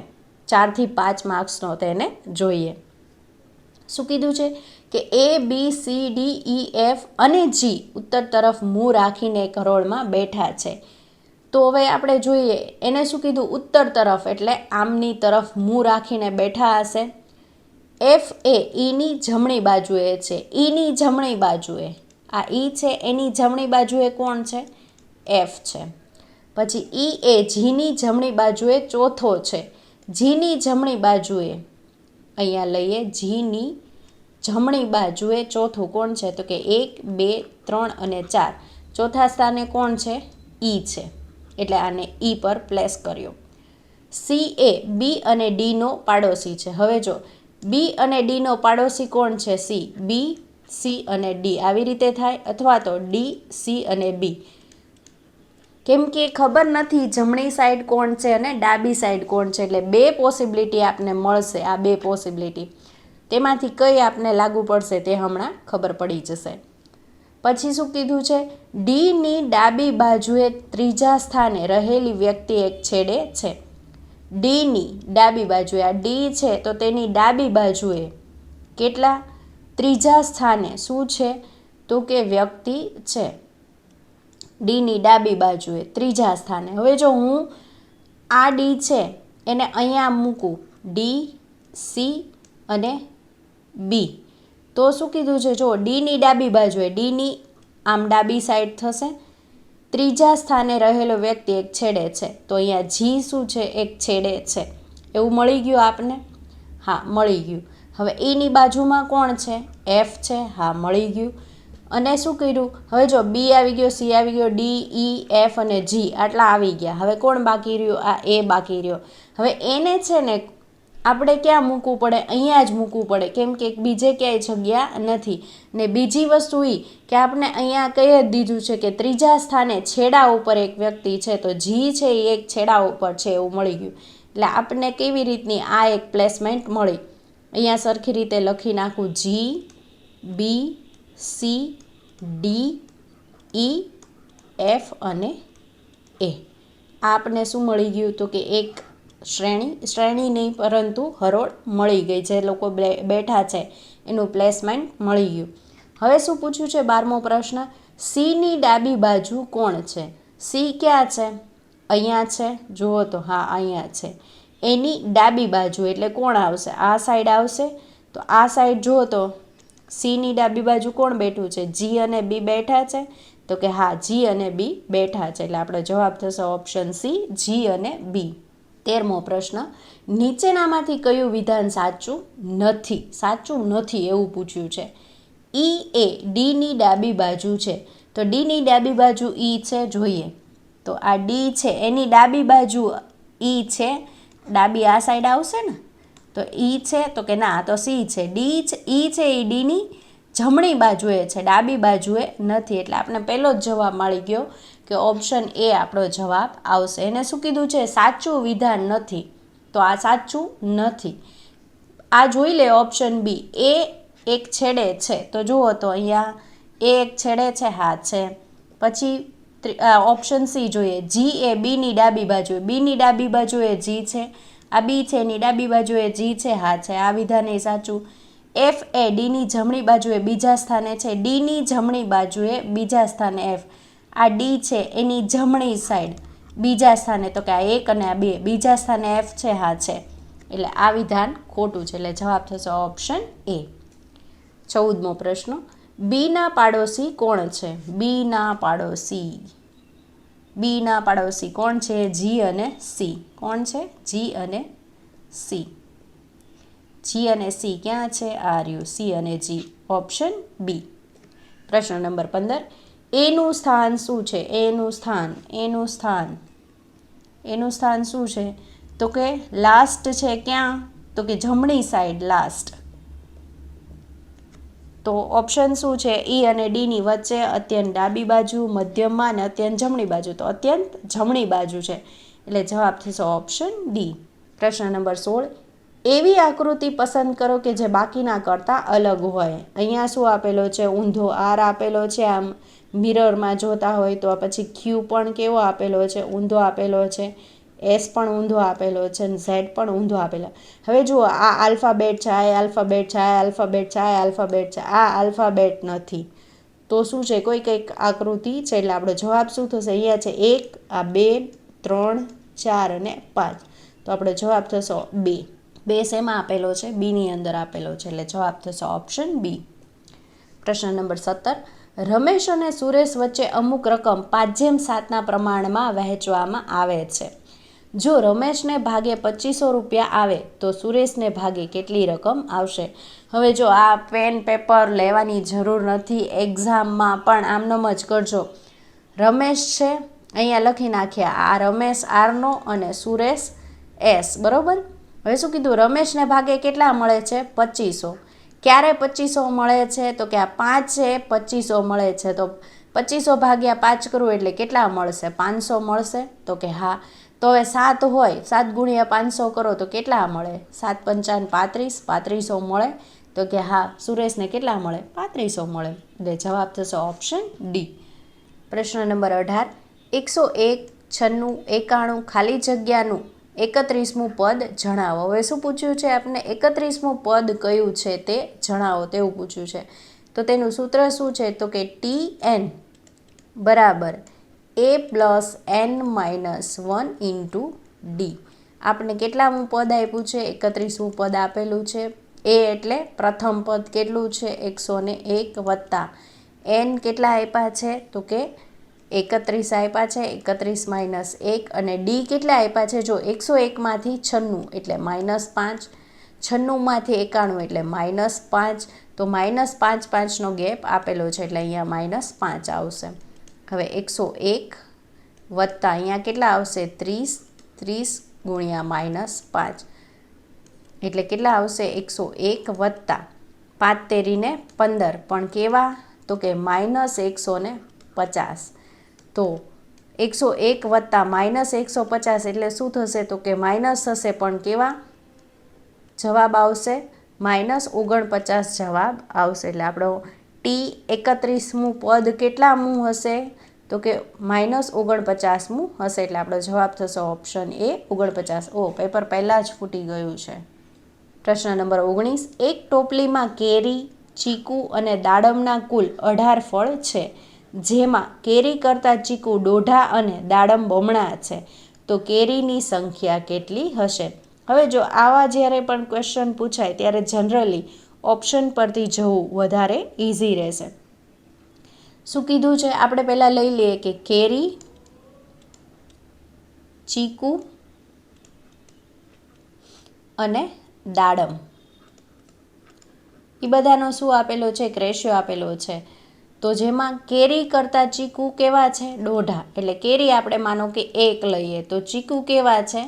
4 થી 5 માર્ક્સનો તેને જોઈએ. શું કીધું છે? કે ABCDEF અને G ઉત્તર તરફ મું રાખીને એક હરોળમાં બેઠા છે. તો હવે આપણે જોઈએ એને શું કીધું? ઉત્તર તરફ એટલે આમની તરફ મું રાખીને બેઠા હશે. F એ Eની જમણી બાજુએ છે. Eની જમણી બાજુએ આ E છે, એની જમણી બાજુએ કોણ છે? F છે. પછી E એ Gની જમણી બાજુએ ચોથો છે. Gની જમણી બાજુએ અહીંયા લઈએ, Gની જમણી બાજુએ ચોથું કોણ છે? તો કે 1 2 3 અને 4. ચોથા સ્થાને કોણ છે? E છે. એટલે આને E પર પ્લેસ કર્યો. C એ B અને Dનો પાડોશી છે. હવે જો બી અને ડીનો પાડોશી કોણ છે? સી. બી, સી અને ડી આવી રીતે થાય, અથવા તો ડી, સી અને બી. કેમ કે ખબર નથી જમણી સાઈડ કોણ છે અને ડાબી સાઈડ કોણ છે, એટલે બે પોસિબિલિટી આપને મળશે. આ બે પોસિબિલિટી તેમાંથી કઈ આપને લાગુ પડશે તે હમણાં ખબર પડી જશે. પછી શું કીધું છે? ડીની ડાબી બાજુએ ત્રીજા સ્થાને રહેલી વ્યક્તિ એક છેડે છે. ડીની ડાબી બાજુએ, આ ડી છે તો તેની ડાબી બાજુએ કેટલા? ત્રીજા સ્થાને શું છે? તો કે વ્યક્તિ છે. ડીની ડાબી બાજુએ ત્રીજા સ્થાને. હવે જો હું આ ડી છે એને અહીંયા મૂકું, ડી, સી અને બી, તો શું કીધું છે? જો ડીની ડાબી બાજુએ, ડીની આમ ડાબી સાઈડ થશે, ત્રીજા સ્થાને રહેલો વ્યક્તિ એક છેડે છે, તો અહીંયા જી શું છે? એક છેડે છે. એવું મળી ગયું આપને? હા, મળી ગયું. હવે એની બાજુમાં કોણ છે? એફ છે. હા, મળી ગયું. અને શું કર્યું? હવે જો બી આવી ગયો, સી આવી ગયો, ડી, ઈ, એફ અને જી આટલા આવી ગયા. હવે કોણ બાકી રહ્યું? આ એ બાકી રહ્યો. હવે એને છે ને આપણે ક્યાં મૂકવું પડે? અહીંયા જ મૂકવું પડે, કેમ કે બીજે ક્યાંય જગ્યા નથી. ને બીજી વસ્તુ એ કે આપણે અહીંયા કહી જ દીધું છે કે ત્રીજા સ્થાને છેડા ઉપર એક વ્યક્તિ છે, તો જી છે એ એક છેડા ઉપર છે એવું મળી ગયું. એટલે આપણને કેવી રીતની આ એક પ્લેસમેન્ટ મળી? અહીંયા સરખી રીતે લખી નાખું, જી, બી, સી, ડી, ઈ, એફ અને એ. આપને શું મળી ગયું? તો કે એક શ્રેણી નહીં પરંતુ હરોળ મળી ગઈ. જે લોકો બેઠા છે એનું પ્લેસમેન્ટ મળી ગયું. હવે શું પૂછ્યું છે? 12મો પ્રશ્ન, સીની ડાબી બાજુ કોણ છે? સી ક્યાં છે? અહીંયા છે. જુઓ તો, હા અહીંયા છે. એની ડાબી બાજુ એટલે કોણ આવશે? આ સાઈડ આવશે. તો આ સાઈડ જુઓ તો સીની ડાબી બાજુ કોણ બેઠું છે? જી અને બી બેઠા છે. તો કે હા, જી અને બી બેઠા છે. એટલે આપણો જવાબ થશે ઓપ્શન સી, જી અને બી. 13મો પ્રશ્ન, નીચેનામાંથી કયું વિધાન સાચું નથી? સાચું નથી એવું પૂછ્યું છે. ઈ એ ડીની ડાબી બાજુ છે. તો ડીની ડાબી બાજુ ઈ છે, જોઈએ તો આ ડી છે એની ડાબી બાજુ ઈ છે. ડાબી આ સાઈડ આવશે ને, તો ઈ છે. તો કે ના, તો સી છે. ડી ઈ છે એ ડીની જમણી બાજુએ છે, ડાબી બાજુએ નથી. એટલે આપણે પહેલો જ જવાબ મળી ગયો કે ઓપ્શન એ આપણો જવાબ આવશે. એને શું કીધું છે? સાચું વિધાન નથી. તો આ સાચું નથી. આ જોઈ લે ઓપ્શન બી, એ એક છેડે છે. તો જુઓ તો અહીંયા એ એક છેડે છે. હા છે. પછી ઓપ્શન સી જોઈએ, જી એ બીની ડાબી બાજુએ. બીની ડાબી બાજુએ જી છે. આ બી છે એની ડાબી બાજુએ જી છે. હા છે. આ વિધાન એ સાચું. એફ એ ડીની જમણી બાજુએ બીજા સ્થાને છે. ડીની જમણી બાજુએ બીજા સ્થાને એફ. આ ડી છે એની જમણી સાઈડ બીજા સ્થાને, તો કે આ એક અને આ બે બીજા સ્થાને એફ છે. હા છે. એટલે આ વિધાન ખોટું છે. એટલે જવાબ થશે ઓપ્શન એ. 14મો પ્રશ્ન, બીના પાડોશી કોણ છે? બીના પાડોશી. બીના પાડોશી કોણ છે? જી અને સી. કોણ છે? જી અને સી. જી અને સી ક્યાં છે? આ રહ્યું, સી અને જી. Option B. પ્રશ્ન નંબર 15, એનું સ્થાન શું છે? એનું સ્થાન. એનું સ્થાન. એનું સ્થાન શું છે? તો કે લાસ્ટ છે. ક્યાં? તો કે જમણી સાઈડ લાસ્ટ. તો ઓપ્શન શું છે? ઈ અને ડીની વચ્ચે, અત્યંત ડાબી બાજુ, મધ્યમમાં અને અત્યંત જમણી બાજુ. તો અત્યંત જમણી બાજુ છે. એટલે જવાબ થશે ઓપ્શન ડી. પ્રશ્ન નંબર 16, એવી આકૃતિ પસંદ કરો કે જે બાકીના કરતાં અલગ હોય. અહીંયા શું આપેલો છે? ઊંધો આર આપેલો છે. આમ મિરરમાં જોતા હોય તો પછી ક્યુ પણ કેવો આપેલો છે? ઊંધો આપેલો છે. એસ પણ ઊંધો આપેલો છે અને ઝેડ પણ ઊંધો આપેલો. હવે જુઓ, આ આલ્ફાબેટ છે, આ આલ્ફાબેટ છે, આ આલ્ફાબેટ છે, આ આલ્ફાબેટ છે, આ આલ્ફાબેટ નથી. તો શું છે? કોઈ કંઈક આકૃતિ છે. એટલે આપણો જવાબ શું થશે? અહીંયા છે 1, આ 2, 3, 4 અને 5. તો આપણો જવાબ થશે 2. 2 શેમાં આપેલો છે? બીની અંદર આપેલો છે. એટલે જવાબ થશે ઓપ્શન બી. પ્રશ્ન નંબર 17, રમેશ અને સુરેશ વચ્ચે અમુક રકમ 5/7ના પ્રમાણમાં વહેંચવામાં આવે છે. જો રમેશને ભાગે 2500 રૂપિયા આવે તો સુરેશને ભાગે કેટલી રકમ આવશે? હવે જો આ પેન પેપર લેવાની જરૂર નથી. એક્ઝામમાં પણ આમનામ જ કરજો. રમેશ છે અહીંયા લખી નાખ્યા, આ રમેશ આરનો અને સુરેશ એસ, બરાબર. હવે શું કીધું, રમેશને ભાગે કેટલા મળે છે? 2500. ક્યારે 2500 મળે છે? તો કે આ 5 છે 2500 મળે છે, તો 2500 ભાગ્યા 5 કરવું એટલે કેટલા મળશે? 500 મળશે. તો કે હા. તો હવે 7 હોય, 7 ગુણ્યા 500 કરો તો કેટલા મળે? 7 પંચાન 35, 3500 મળે. તો કે હા, સુરેશને કેટલા મળે? 3500 મળે. એટલે જવાબ થશે ઓપ્શન ડી. પ્રશ્ન નંબર 18, 101, 96, 91 ખાલી જગ્યાનું 31મું પદ જણાવો. હવે શું પૂછ્યું છે આપણે? 31મું પદ કયું છે તે જણાવો તેવું પૂછ્યું છે. તો તેનું સૂત્ર શું છે? તો કે TN બરાબર A+N-1 ઇન્ટુ ડી. આપણે કેટલામું પદ આપ્યું છે? 31મું પદ આપેલું છે. એ એટલે પ્રથમ પદ કેટલું છે? 101 વત્તા N કેટલા આપ્યા છે? તો કે 31 આપ્યા છે. 31 માઇનસ 1 અને ડી કેટલા આપ્યા છે? જો 101માંથી 96 એટલે -5, 96માંથી 91 એટલે -5, તો -5, 5નો ગેપ આપેલો છે એટલે અહીંયા -5 આવશે. હવે 101 વત્તા અહીંયા કેટલા આવશે? 30, 30 ગુણ્યા -5 એટલે કેટલા આવશે? 101 વત્તા 5 તેરીને 15, પણ કેવા? તો કે -150. તો 101 વત્તા -150 એટલે શું થશે? તો કે માઇનસ થશે, પણ કેવા? જવાબ આવશે -49 જવાબ આવશે. એટલે આપણો T31મું પદ કેટલામું હશે? તો કે -49મું હશે. એટલે આપણો જવાબ થશે ઓપ્શન એ 49. પેપર પહેલાં જ ફૂટી ગયું છે. પ્રશ્ન નંબર 19, એક ટોપલીમાં કેરી, ચીકુ અને દાડમના કુલ 18 ફળ છે, જેમાં કેરી કરતાં ચીકુ દોઢા અને દાડમ બમણા છે, તો કેરીની સંખ્યા કેટલી હશે? હવે જો આવા જ્યારે પણ ક્વેશ્ચન પૂછાય ત્યારે જનરલી ઓપ્શન પરથી જવું વધારે ઇઝી રહેશે. શું કીધું છે? આપણે પહેલાં લઈ લઈએ કે કેરી, ચીકુ અને દાડમ, એ બધાનો શું આપેલો છે? એક રેશિયો આપેલો છે. તો જેમાં કેરી કરતાં ચીકુ કેવા છે? દોઢા. એટલે કેરી આપણે માનો કે 1 લઈએ તો ચીકુ કેવા છે?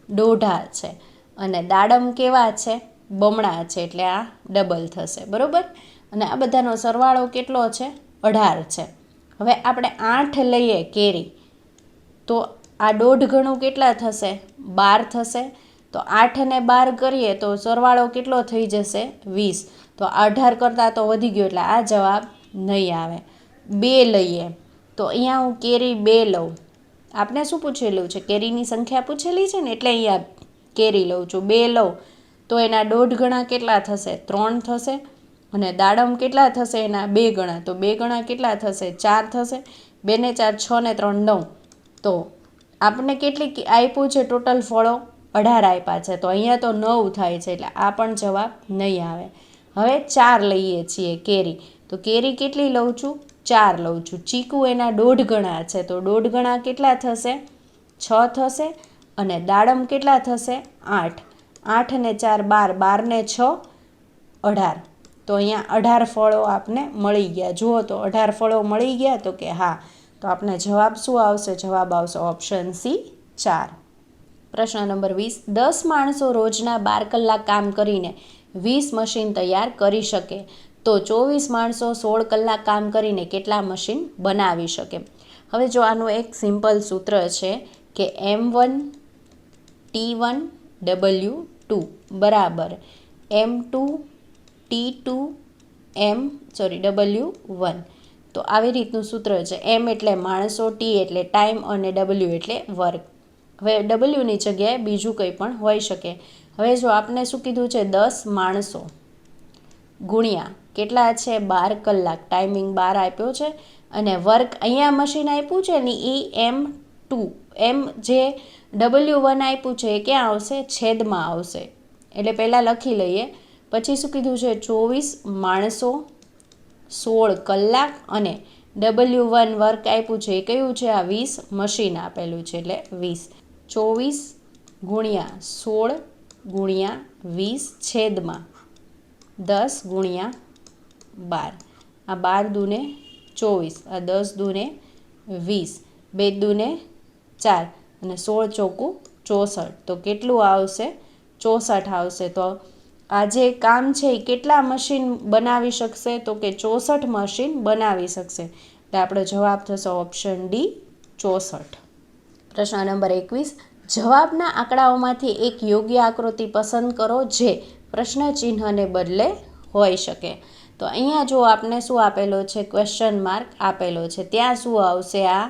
દોઢા છે. અને દાડમ કેવા છે? બમણા છે. એટલે આ ડબલ થશે, બરાબર. અને આ બધાનો સરવાળો કેટલો છે? 18 છે. હવે આપણે 8 લઈએ કેરી, તો આ દોઢ ગણું કેટલા થશે? 12 થશે. તો 8 ને 12 કરીએ તો સરવાળો કેટલો થઈ જશે? 20. તો 18 કરતાં તો વધી ગયો એટલે આ જવાબ નહીં આવે. 2 લઈએ તો અહીંયા હું કેરી 2 લઉં. આપણે શું પૂછેલું છે? કેરીની સંખ્યા પૂછેલી છે ને, એટલે અહીંયા કેરી લઉં છું. 2 લઉં તો એના દોઢ ગણા કેટલા થશે? 3 થશે. અને દાડમ કેટલા થશે? એના 2 ગણા. તો 2 ગણા કેટલા થશે? 4 થશે. 2 ને 4 6 ને 3 9. તો આપણને કેટલી આપ્યું છે ટોટલ ફળો? 18 આપ્યા છે. તો અહીંયા તો 9 થાય છે એટલે આ પણ જવાબ નહીં આવે. હવે 4 લઈએ છીએ કેરી, તો કેરી કેટલી લઉં છું? 4 લઉં છું. ચીકુ એના દોઢ ગણા છે, તો દોઢ ગણા કેટલા થશે? 6 થશે. અને દાડમ કેટલા થશે? 8. 8 ને 4 12, 12 ને 6 18. તો અહીંયા 18 ફળો આપને મળી ગયા. જુઓ તો 18 ફળો મળી ગયા. તો કે હા. તો આપણે જવાબ શું આવશે? જવાબ આવશે ઓપ્શન સી 4. પ્રશ્ન નંબર 20, 10 માણસો રોજના 12 કલાક કામ કરીને 20 મશીન તૈયાર કરી શકે, તો 24 માણસો 16 કલાક કામ કરીને કેટલા મશીન બનાવી શકે? હવે જો આનું એક સિમ્પલ સૂત્ર છે કે M1 T1 W2 બરાબર M2 T2 W1. તો આવી રીતનું સૂત્ર છે. M એટલે માણસો, T એટલે ટાઈમ અને W એટલે વર્ક. હવે Wની જગ્યાએ બીજું કંઈ પણ હોઈ શકે. હવે જો આપણે શું કીધું છે? 10 માણસો ગુણ્યા કેટલા છે? 12 કલાક. ટાઈમિંગ 12 આપ્યો છે. અને વર્ક અહીંયા મશીન આપ્યું છે ને એ M2. M જે W1 આપ્યું છે એ ક્યાં આવશે? છેદમાં આવશે. એટલે પહેલાં લખી લઈએ. પછી શું કીધું છે? 24 માણસો 16 કલાક અને W1 વર્ક આપ્યું છે એ કયું છે? આ 20 મશીન આપેલું છે એટલે 20. 24 ગુણ્યા 16 ગુણ્યા 20 છેદમાં 10 ગુણ્યા 12. આ 12 દૂને 24, આ 10 દૂને 20, 2 દૂને 4 અને 16 ચોકું 64. તો કેટલું આવશે? 64 આવશે. તો આ જે કામ છે એ કેટલા મશીન બનાવી શકશે? તો કે 64 મશીન બનાવી શકશે. એટલે આપણો જવાબ થશે ઓપ્શન ડી 64. પ્રશ્ન નંબર 21. જવાબના આંકડાઓમાંથી એક યોગ્ય આકૃતિ પસંદ કરો જે પ્રશ્ન ચિહ્નને બદલે હોઈ શકે. તો અહીંયા જો આપને શું આપેલો છે? ક્વેશ્ચન માર્ક આપેલો છે. ત્યાં શું આવશે? આ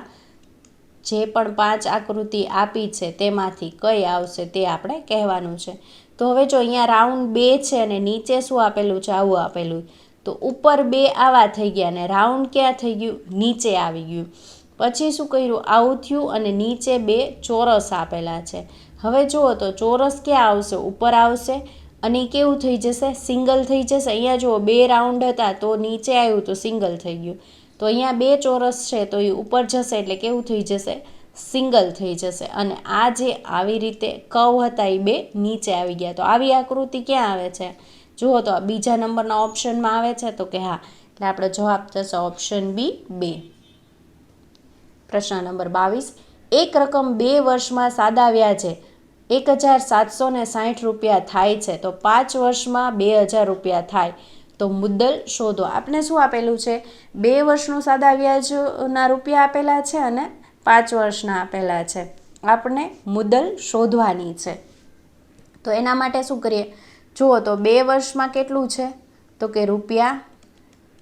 જે પણ 5 આકૃતિ આપી છે તેમાંથી કઈ આવશે તે આપણે કહેવાનું છે. તો હવે જો અહીંયા રાઉન્ડ 2 છે અને નીચે શું આપેલું છે? આવું આપેલું. તો ઉપર 2 આવા થઈ ગયા અને રાઉન્ડ ક્યાં થઈ ગયું? નીચે આવી ગયું. પછી શું કર્યું? આવું થયું અને નીચે 2 ચોરસ આપેલા છે. હવે જુઓ તો ચોરસ ક્યાં આવશે? ઉપર આવશે અને કેવું થઈ જશે? સિંગલ થઈ જશે. અહીંયા જુઓ 2 રાઉન્ડ હતા તો નીચે આવ્યું તો સિંગલ થઈ ગયું. તો અહીંયા 2 ચોરસ છે તો એ ઉપર જશે એટલે કેવું થઈ જશે? સિંગલ થઈ જશે. અને આ જે આવી રીતે કર્વ હતા એ 2 નીચે આવી ગયા. તો આવી આકૃતિ ક્યાં આવે છે? જુઓ તો બીજા નંબરના ઓપ્શનમાં આવે છે. તો કે હા, એટલે આપણો જવાબ થશે ઓપ્શન બી 2. પ્રશ્ન નંબર 22. એક રકમ 2 વર્ષમાં સાદા વ્યાજે 1760 રૂપિયા થાય છે તો 5 વર્ષમાં 2000 રૂપિયા થાય તો મુદ્દલ શોધો. આપણે શું આપેલું છે? 2 વર્ષનું સાદા વ્યાજના રૂપિયા આપેલા છે અને 5 વર્ષના આપેલા છે. આપણે મુદ્દલ શોધવાની છે. તો એના માટે શું કરીએ? જુઓ તો 2 વર્ષમાં કેટલું છે? તો કે રૂપિયા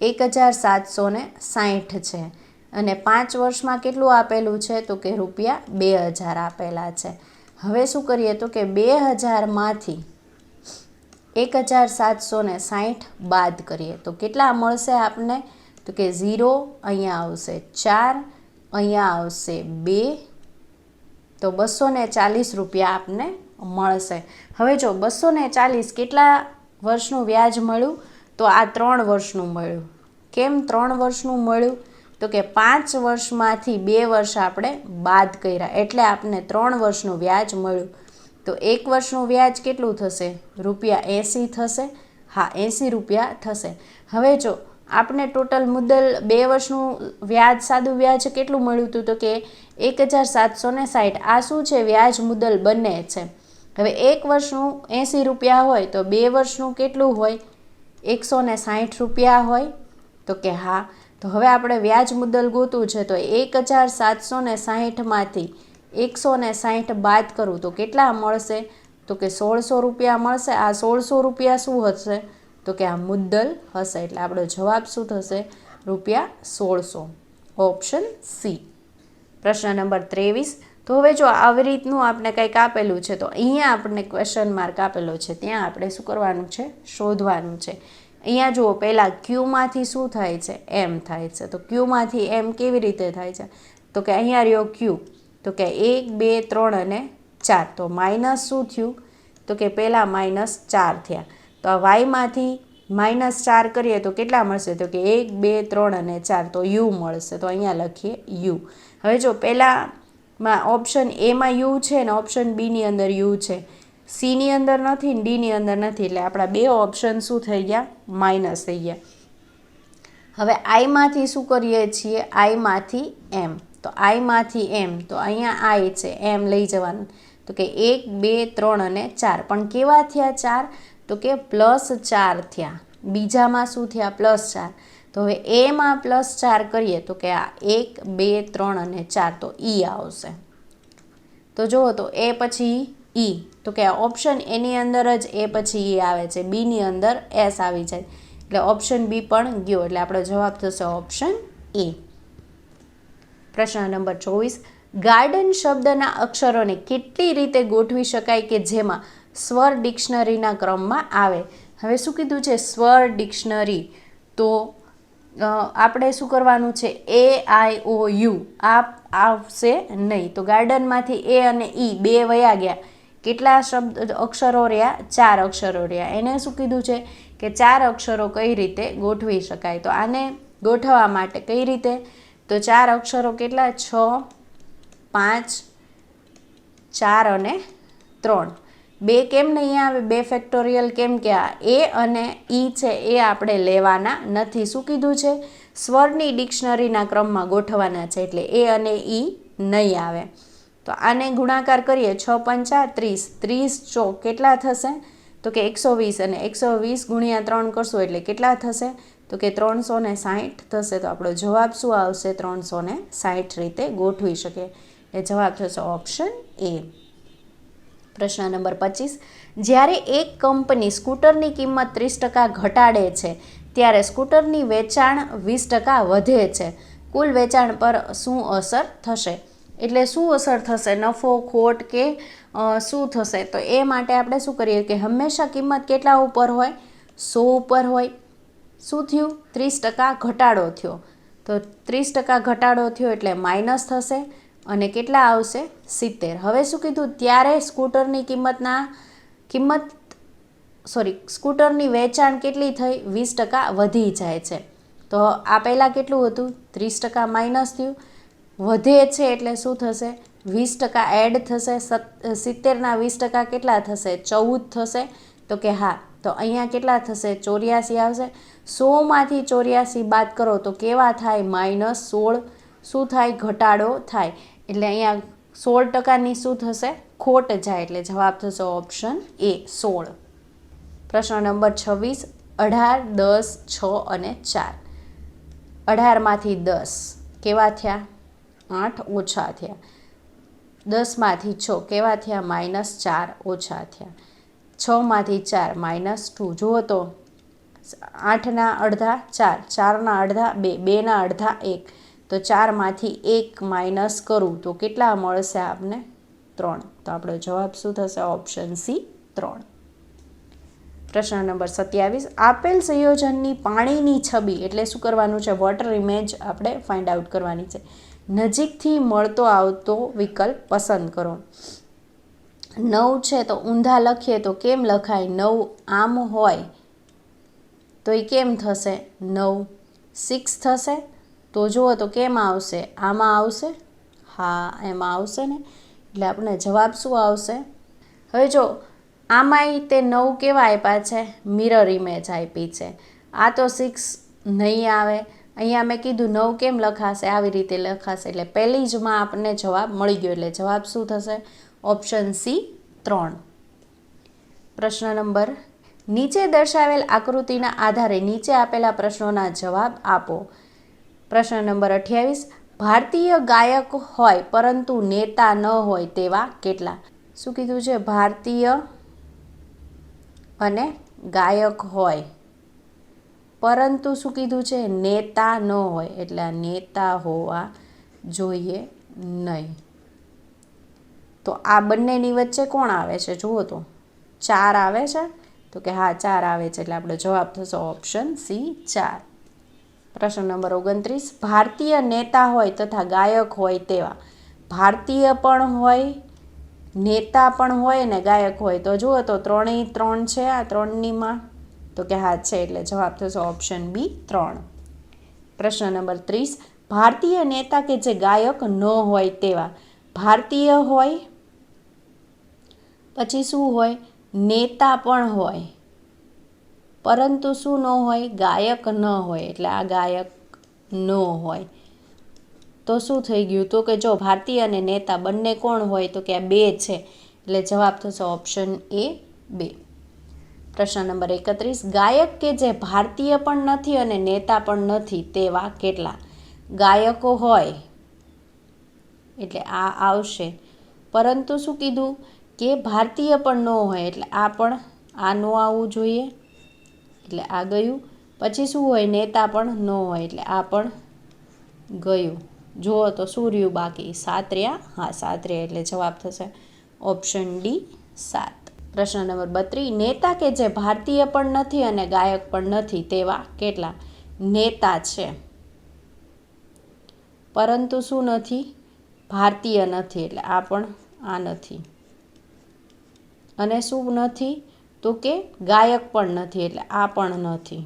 1760 છે અને 5 વર્ષમાં કેટલું આપેલું છે? તો કે રૂપિયા 2000 આપેલા છે. હવે શું કરીએ? તો કે 2000માંથી 1760 બાદ કરીએ તો કેટલા મળશે આપને? તો કે 0 અહીંયા આવશે, 4 અહીંયા આવશે, 2 તો 240 રૂપિયા આપને મળશે. હવે જો 240 કેટલા વર્ષનું વ્યાજ મળ્યું? તો આ 3 વર્ષનું મળ્યું. કેમ 3 વર્ષનું મળ્યું? તો કે 5 વર્ષમાંથી 2 વર્ષ આપણે બાદ કર્યા એટલે આપણને 3 વર્ષનું વ્યાજ મળ્યું. તો 1 વર્ષનું વ્યાજ કેટલું થશે? રૂપિયા 80 થશે. હા, 80 રૂપિયા થશે. હવે જો આપણે ટોટલ મુદ્દલ 2 વર્ષનું વ્યાજ, સાદું વ્યાજ કેટલું મળ્યું હતું? તો કે 1760. આ શું છે? વ્યાજ મુદ્દલ બંને છે. હવે 1 વર્ષનું 80 રૂપિયા હોય તો 2 વર્ષનું કેટલું હોય? 160 રૂપિયા હોય. તો કે હા, તો હવે આપણે વ્યાજ મુદ્દલ ગોતવું છે તો 1760માંથી 160 બાદ કરું તો કેટલા મળશે? તો કે 1600 રૂપિયા મળશે. આ 1600 રૂપિયા શું હશે? તો કે આ મુદ્દલ હશે. એટલે આપણો જવાબ શું થશે? રૂપિયા 1600. Option C. પ્રશ્ન નંબર 23. તો હવે જો આવી રીતનું આપણે કંઈક આપેલું છે તો અહીંયા આપણને ક્વેશ્ચન માર્ક આપેલો છે ત્યાં આપણે શું કરવાનું છે? શોધવાનું છે. અહીંયા જુઓ, પહેલાં ક્યુમાંથી શું થાય છે? એમ થાય છે. તો ક્યુમાંથી એમ કેવી રીતે થાય છે? તો કે અહીંયા રહ્યો ક્યુ. તો કે 1, 2, 3 અને 4. તો માઇનસ શું થયું? તો કે પહેલાં -4 થયા. તો આ વાયમાંથી -4 કરીએ તો કેટલા મળશે? તો કે 1, 2, 3 અને 4. તો યુ મળશે. તો અહીંયા લખીએ યુ. હવે જો પહેલાંમાં ઓપ્શન એમાં યુ છે ને ઓપ્શન બીની અંદર યુ છે. સીની અંદર નથી ને ડીની અંદર નથી એટલે આપણા 2 ઓપ્શન શું થઈ ગયા? માઇનસ થઈ ગયા. હવે આઈમાંથી શું કરીએ છીએ? આઈમાંથી એમ. તો આઈમાંથી એમ, તો અહીંયા આઈ છે, એમ લઈ જવાનું. તો કે 1, 2, 3 અને 4. પણ કેવા થયા 4? તો કે +4 થયા. બીજામાં શું થયા? +4. તો હવે એમાં +4 કરીએ તો કે આ 1, 2, 3 અને 4. તો ઈ આવશે. તો જુઓ તો એ પછી ઈ. તો કે ઓપ્શન એની અંદર જ એ પછી ઈ આવે છે. બીની અંદર એસ આવી જાય એટલે ઓપ્શન બી પણ ગયો. એટલે આપણો જવાબ થશે ઓપ્શન એ. પ્રશ્ન નંબર 24. ગાર્ડન શબ્દના અક્ષરોને કેટલી રીતે ગોઠવી શકાય કે જેમાં સ્વર ડિક્શનરીના ક્રમમાં આવે? હવે શું કીધું છે? સ્વર ડિક્શનરી. તો આપણે શું કરવાનું છે? એ, આઈ, ઓ, યુ આ આવશે નહીં. તો ગાર્ડનમાંથી એ અને ઈ 2 વયા ગયા. કેટલા શબ્દ અક્ષરો રહ્યા? 4 અક્ષરો રહ્યા. એને શું કીધું છે? કે 4 અક્ષરો કઈ રીતે ગોઠવી શકાય? તો આને ગોઠવવા માટે કઈ રીતે? તો 4 અક્ષરો કેટલા? 6, 5, 4 અને 3. 2 કેમ નહીં આવે? 2 ફેક્ટોરિયલ કેમ કે આ એ અને ઈ છે એ આપણે લેવાના નથી. શું કીધું છે? સ્વરની ડિક્શનરીના ક્રમમાં ગોઠવવાના છે એટલે એ અને ઈ નહીં આવે. તો આને ગુણાકાર કરીએ 6 પંચા 30, 30 ચોક કેટલા થશે તો કે 120 અને 120 ગુણ્યા 3 કરશું એટલે કેટલા થશે તો કે 360 થશે. તો આપણો જવાબ શું આવશે 360 રીતે ગોઠવી શકે એટલે જવાબ થશે ઓપ્શન એ. પ્રશ્ન નંબર 25, જ્યારે એક કંપની સ્કૂટરની કિંમત 30% ઘટાડે છે ત્યારે સ્કૂટરની વેચાણ 20% વધે છે, કુલ વેચાણ પર શું અસર થશે? એટલે શું અસર થશે, નફો, ખોટ કે શું થશે? તો એ માટે આપણે શું કરીએ કે હંમેશા કિંમત કેટલા ઉપર હોય 100 ઉપર હોય. શું થયું 30% ઘટાડો થયો, તો 30% ઘટાડો થયો એટલે માઇનસ થશે અને કેટલા આવશે 70. હવે શું કીધું ત્યારે સ્કૂટરની વેચાણ કેટલી થઈ 20% વધી જાય છે. તો આ પહેલાં કેટલું હતું 30% માઇનસ થયું, વધે છે એટલે શું થશે 20% એડ થશે, 70ના 20% કેટલા થશે 14 થશે. તો કે હા, તો અહીંયા કેટલા થશે 84 આવશે. 100માંથી 84 બાદ કરો તો કેવા થાય -16. શું થાય ઘટાડો થાય એટલે અહીંયા 16%ની શું થશે ખોટ જાય એટલે જવાબ થશે ઓપ્શન એ 16. પ્રશ્ન નંબર 26, 18, 10, 6 અને 4. 18માંથી 10 કેવા થયા 8 ઓછા થયા, 10માંથી 6 કેવા થયા -4 ઓછા થયા, 6માંથી 4 -2. જુઓ તો 8ના અડધા 4, 4ના અડધા 2, 2ના અડધા 1, તો 4માંથી 1 માઇનસ કરું તો કેટલા મળશે આપને 3. તો આપણો જવાબ શું થશે ઓપ્શન સી 3. પ્રશ્ન નંબર 27, આપેલ સંયોજનની પાણીની છબી એટલે શું કરવાનું છે વોટર ઇમેજ આપણે ફાઇન્ડ આઉટ કરવાની છે. નજીકથી મળતો આવતો વિકલ્પ પસંદ કરો. 9 છે તો ઊંધા લખીએ તો કેમ લખાય 9 આમ હોય તો એ કેમ થશે 9. 6 થશે તો જુઓ તો કેમ આવશે આમાં આવશે, હા એમાં આવશે ને એટલે આપણે જવાબ શું આવશે. હવે જો આમાંય તે 9 કેવા આપ્યા છે મિરર ઇમેજ આપી છે, આ તો 6 નહીં આવે. અહીંયા મેં કીધું 9 કેમ લખાશે આવી રીતે લખાશે એટલે પહેલી જમાં આપણને જવાબ મળી ગયો એટલે જવાબ શું થશે ઓપ્શન સી 3. પ્રશ્ન નંબર, નીચે દર્શાવેલ આકૃતિના આધારે નીચે આપેલા પ્રશ્નોના જવાબ આપો. પ્રશ્ન નંબર 28, ભારતીય ગાયક હોય પરંતુ નેતા ન હોય તેવા કેટલા? શું કીધું છે ભારતીય અને ગાયક હોય પરંતુ શું કીધું છે નેતા ન હોય એટલે આ નેતા હોવા જોઈએ નહીં. તો આ બંનેની વચ્ચે કોણ આવે છે જુઓ તો 4 આવે છે તો કે હા 4 આવે છે એટલે આપણો જવાબ થશે ઓપ્શન સી 4. પ્રશ્ન નંબર 29, ભારતીય નેતા હોય તથા ગાયક હોય તેવા. ભારતીય પણ હોય, નેતા પણ હોય ને ગાયક હોય તો જુઓ તો 3 છે આ 3નીમાં તો કે હા છે એટલે જવાબ થશે ઓપ્શન બી 3. પ્રશ્ન નંબર 30, ભારતીય નેતા કે જે ગાયક ન હોય તેવા. ભારતીય હોય પછી શું હોય નેતા પણ હોય પરંતુ શું ન હોય ગાયક ન હોય એટલે આ ગાયક ન હોય. તો શું થઈ ગયું તો કે જો ભારતીય અને નેતા બંને કોણ હોય તો કે આ 2 છે એટલે જવાબ થશે ઓપ્શન એ 2. પ્રશ્ન નંબર 31, ગાયક કે જે ભારતીય પણ નથી અને નેતા પણ નથી તેવા કેટલા? ગાયકો હોય એટલે આ આવશે પરંતુ શું કીધું કે ભારતીય પણ ન હોય એટલે આ પણ આ ન આવવું જોઈએ એટલે આ ગયું. પછી શું હોય નેતા પણ ન હોય એટલે આ પણ ગયું. જુઓ તો શું રહ્યું બાકી 7 રહ્યા, હા 7 રહ્યા એટલે જવાબ થશે ઓપ્શન ડી 7. પ્રશ્ન નંબર 32, નેતા કે જે ભારતીય પણ નથી અને ગાયક પણ નથી તેવા કેટલા? નેતા છે પરંતુ શું નથી ભારતીય નથી એટલે આ પણ આ નથી અને શું નથી તો કે ગાયક પણ નથી એટલે આ પણ નથી.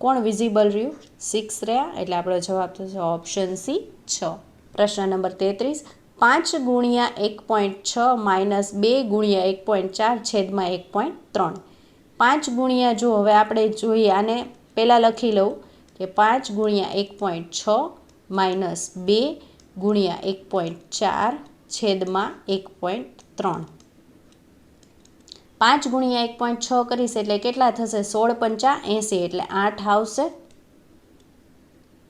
કોણ વિઝિબલ રહ્યું 6 રહ્યા એટલે આપણો જવાબ થશે ઓપ્શન સી 6. પ્રશ્ન નંબર 33, 5 ગુણ્યા 1.6 માઇનસ 2 ગુણ્યા 1.4 છેદમાં 1.3. 5 ગુણ્યા જો હવે આપણે જોઈએ આને પહેલાં લખી લઉં કે 5 ગુણ્યા 1.6 માઇનસ 2 ગુણ્યા 1.4 છેદમાં 1.3. 5 ગુણ્યા 1.6 કરીશ એટલે કેટલા થશે? 16 પંચા 80 એટલે 8 આવશે.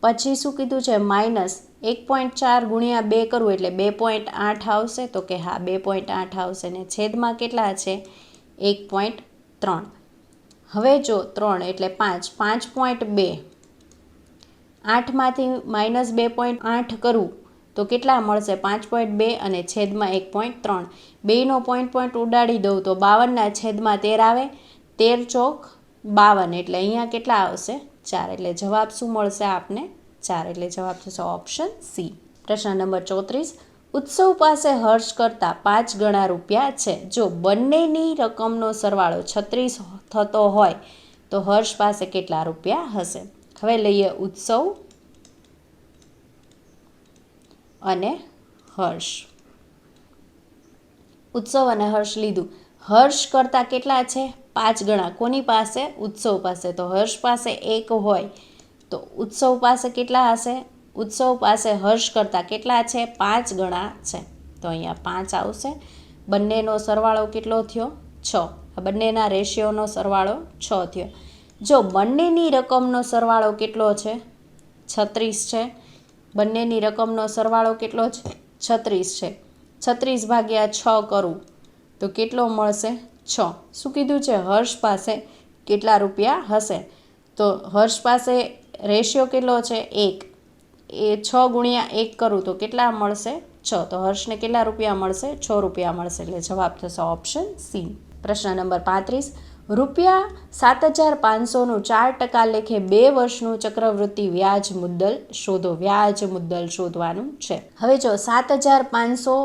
પછી શું કીધું છે? માઇનસ 1.4 ગુણ્યા 2 કરવું એટલે 2.8 આવશે. તો કે હા 2.8 આવશે ને છેદમાં કેટલા છે? 1.3. હવે જો 3 એટલે 5, 5.2, 8માંથી માઇનસ 2.8 કરવું તો કેટલા મળશે? 5.2 અને છેદમાં 1.3. બેયનો પોઈન્ટ ઉડાડી દઉં તો 52ના છેદમાં 13 આવે. 13 ચોક 52 એટલે અહીંયા કેટલા આવશે? 4. એટલે જવાબ શું મળશે આપને? 4. એટલે જવાબ થશે ઓપ્શન સી. પ્રશ્ન નંબર 34. ઉત્સવ પાસે હર્ષ કરતાં 5 ગણા રૂપિયા છે. જો બંનેની રકમનો સરવાળો 36 થતો હોય તો હર્ષ પાસે કેટલા રૂપિયા હશે? હવે લઈએ ઉત્સવ અને હર્ષ. ઉત્સવ અને હર્ષ લીધું. હર્ષ કરતાં કેટલા છે? 5 ગણા. કોની પાસે? ઉત્સવ પાસે. તો હર્ષ પાસે 1 હોય તો ઉત્સવ પાસે કેટલા હશે? ઉત્સવ પાસે હર્ષ કરતાં કેટલા છે? 5 ગણા છે. તો અહીંયા 5 આવશે. બંનેનો સરવાળો કેટલો થયો? 6. બંનેના રેશિયોનો સરવાળો 6 થયો. જો બંનેની રકમનો સરવાળો કેટલો છે? 36 છે. બંનેની રકમનો સરવાળો કેટલો છે? 36 છે. 36 ભાગ્યા 6 કરું તો કેટલો મળશે? 6. શું કીધું છે? હર્ષ પાસે કેટલા રૂપિયા હશે? તો હર્ષ પાસે રેશિયો કેટલો છે? 1. એ 6 ગુણ્યા 1 કરું તો કેટલા મળશે? 6. તો હર્ષને કેટલા રૂપિયા મળશે? 6 રૂપિયા મળશે. એટલે જવાબ થશે ઓપ્શન સી. પ્રશ્ન નંબર 35. રૂપિયા 7,500નું 4% લેખે 2 વર્ષનું ચક્રવૃત્તિ વ્યાજ મુદ્દલ શોધો. વ્યાજ મુદ્દલ શોધવાનું છે. હવે જો 7,500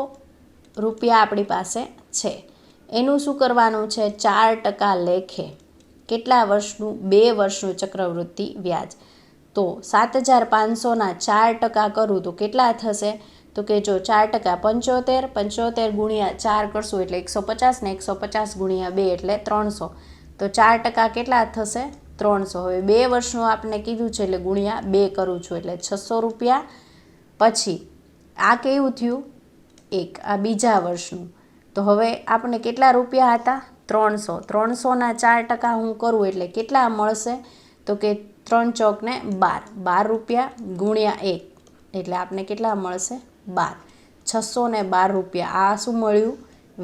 રૂપિયા આપણી પાસે છે, એનું શું કરવાનું છે? 4% લેખે કેટલા વર્ષનું? 2 વર્ષનું ચક્રવૃત્તિ વ્યાજ. તો 7,500ના 4% કરું તો કેટલા થશે? તો કે જો 4% 75, 75 ગુણ્યા 4 કરશું એટલે 150 ને 150 ગુણ્યા 2 એટલે 300. તો 4% કેટલા થશે? 300. હવે 2 વર્ષનું આપણે કીધું છે એટલે ગુણ્યા 2 કરું છું એટલે 600 રૂપિયા. પછી આ કેવું થયું? 1. આ બીજા વર્ષનું. તો હવે આપણે કેટલા રૂપિયા હતા? 300. 300ના 4% હું કરું એટલે કેટલા મળશે? તો કે 3 ચોક ને 12. 12 રૂપિયા ગુણ્યા 1 એટલે આપણે કેટલા મળશે? 12. 612 રૂપિયા. આ શું મળ્યું?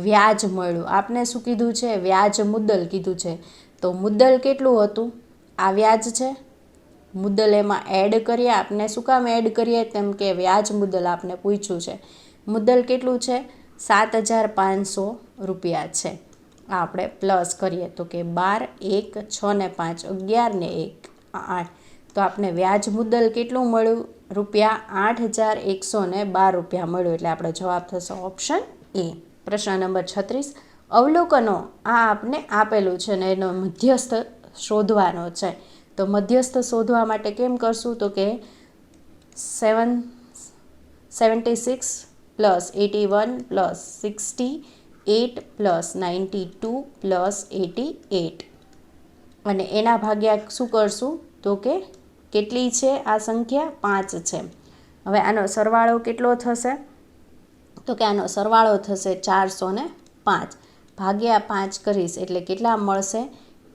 વ્યાજ મળ્યું. આપને શું કીધું છે? વ્યાજ મુદ્દલ કીધું છે. તો મુદ્દલ કેટલું હતું? આ વ્યાજ છે. મુદ્દલ એમાં એડ કરીએ. આપને શું કામ એડ કરીએ? તેમ કે વ્યાજ મુદ્દલ આપને પૂછ્યું છે. મુદ્દલ કેટલું છે? 7,500 રૂપિયા છે. આ આપણે પ્લસ કરીએ તો કે 12, 1, 6 ને 5, 11 ને 1, 8. તો આપણે વ્યાજ મુદ્દલ કેટલું મળ્યું? રૂપિયા 8,112 રૂપિયા મળ્યું. એટલે આપણો જવાબ થશે ઓપ્શન એ. પ્રશ્ન નંબર 36. અવલોકનો આ આપને આપેલું છે ને એનો મધ્યસ્થ શોધવાનો છે. તો મધ્યસ્થ શોધવા માટે કેમ કરશું? તો કે 76 પ્લસ 81 પ્લસ 68 પ્લસ 92 પ્લસ 88 અને એના ભાગ્યા શું કરશું? તો કે કેટલી છે આ સંખ્યા? 5 છે. હવે આનો સરવાળો કેટલો થશે? તો કે આનો સરવાળો થશે 405 ભાગ્યા 5 કરીશ એટલે કેટલા મળશે?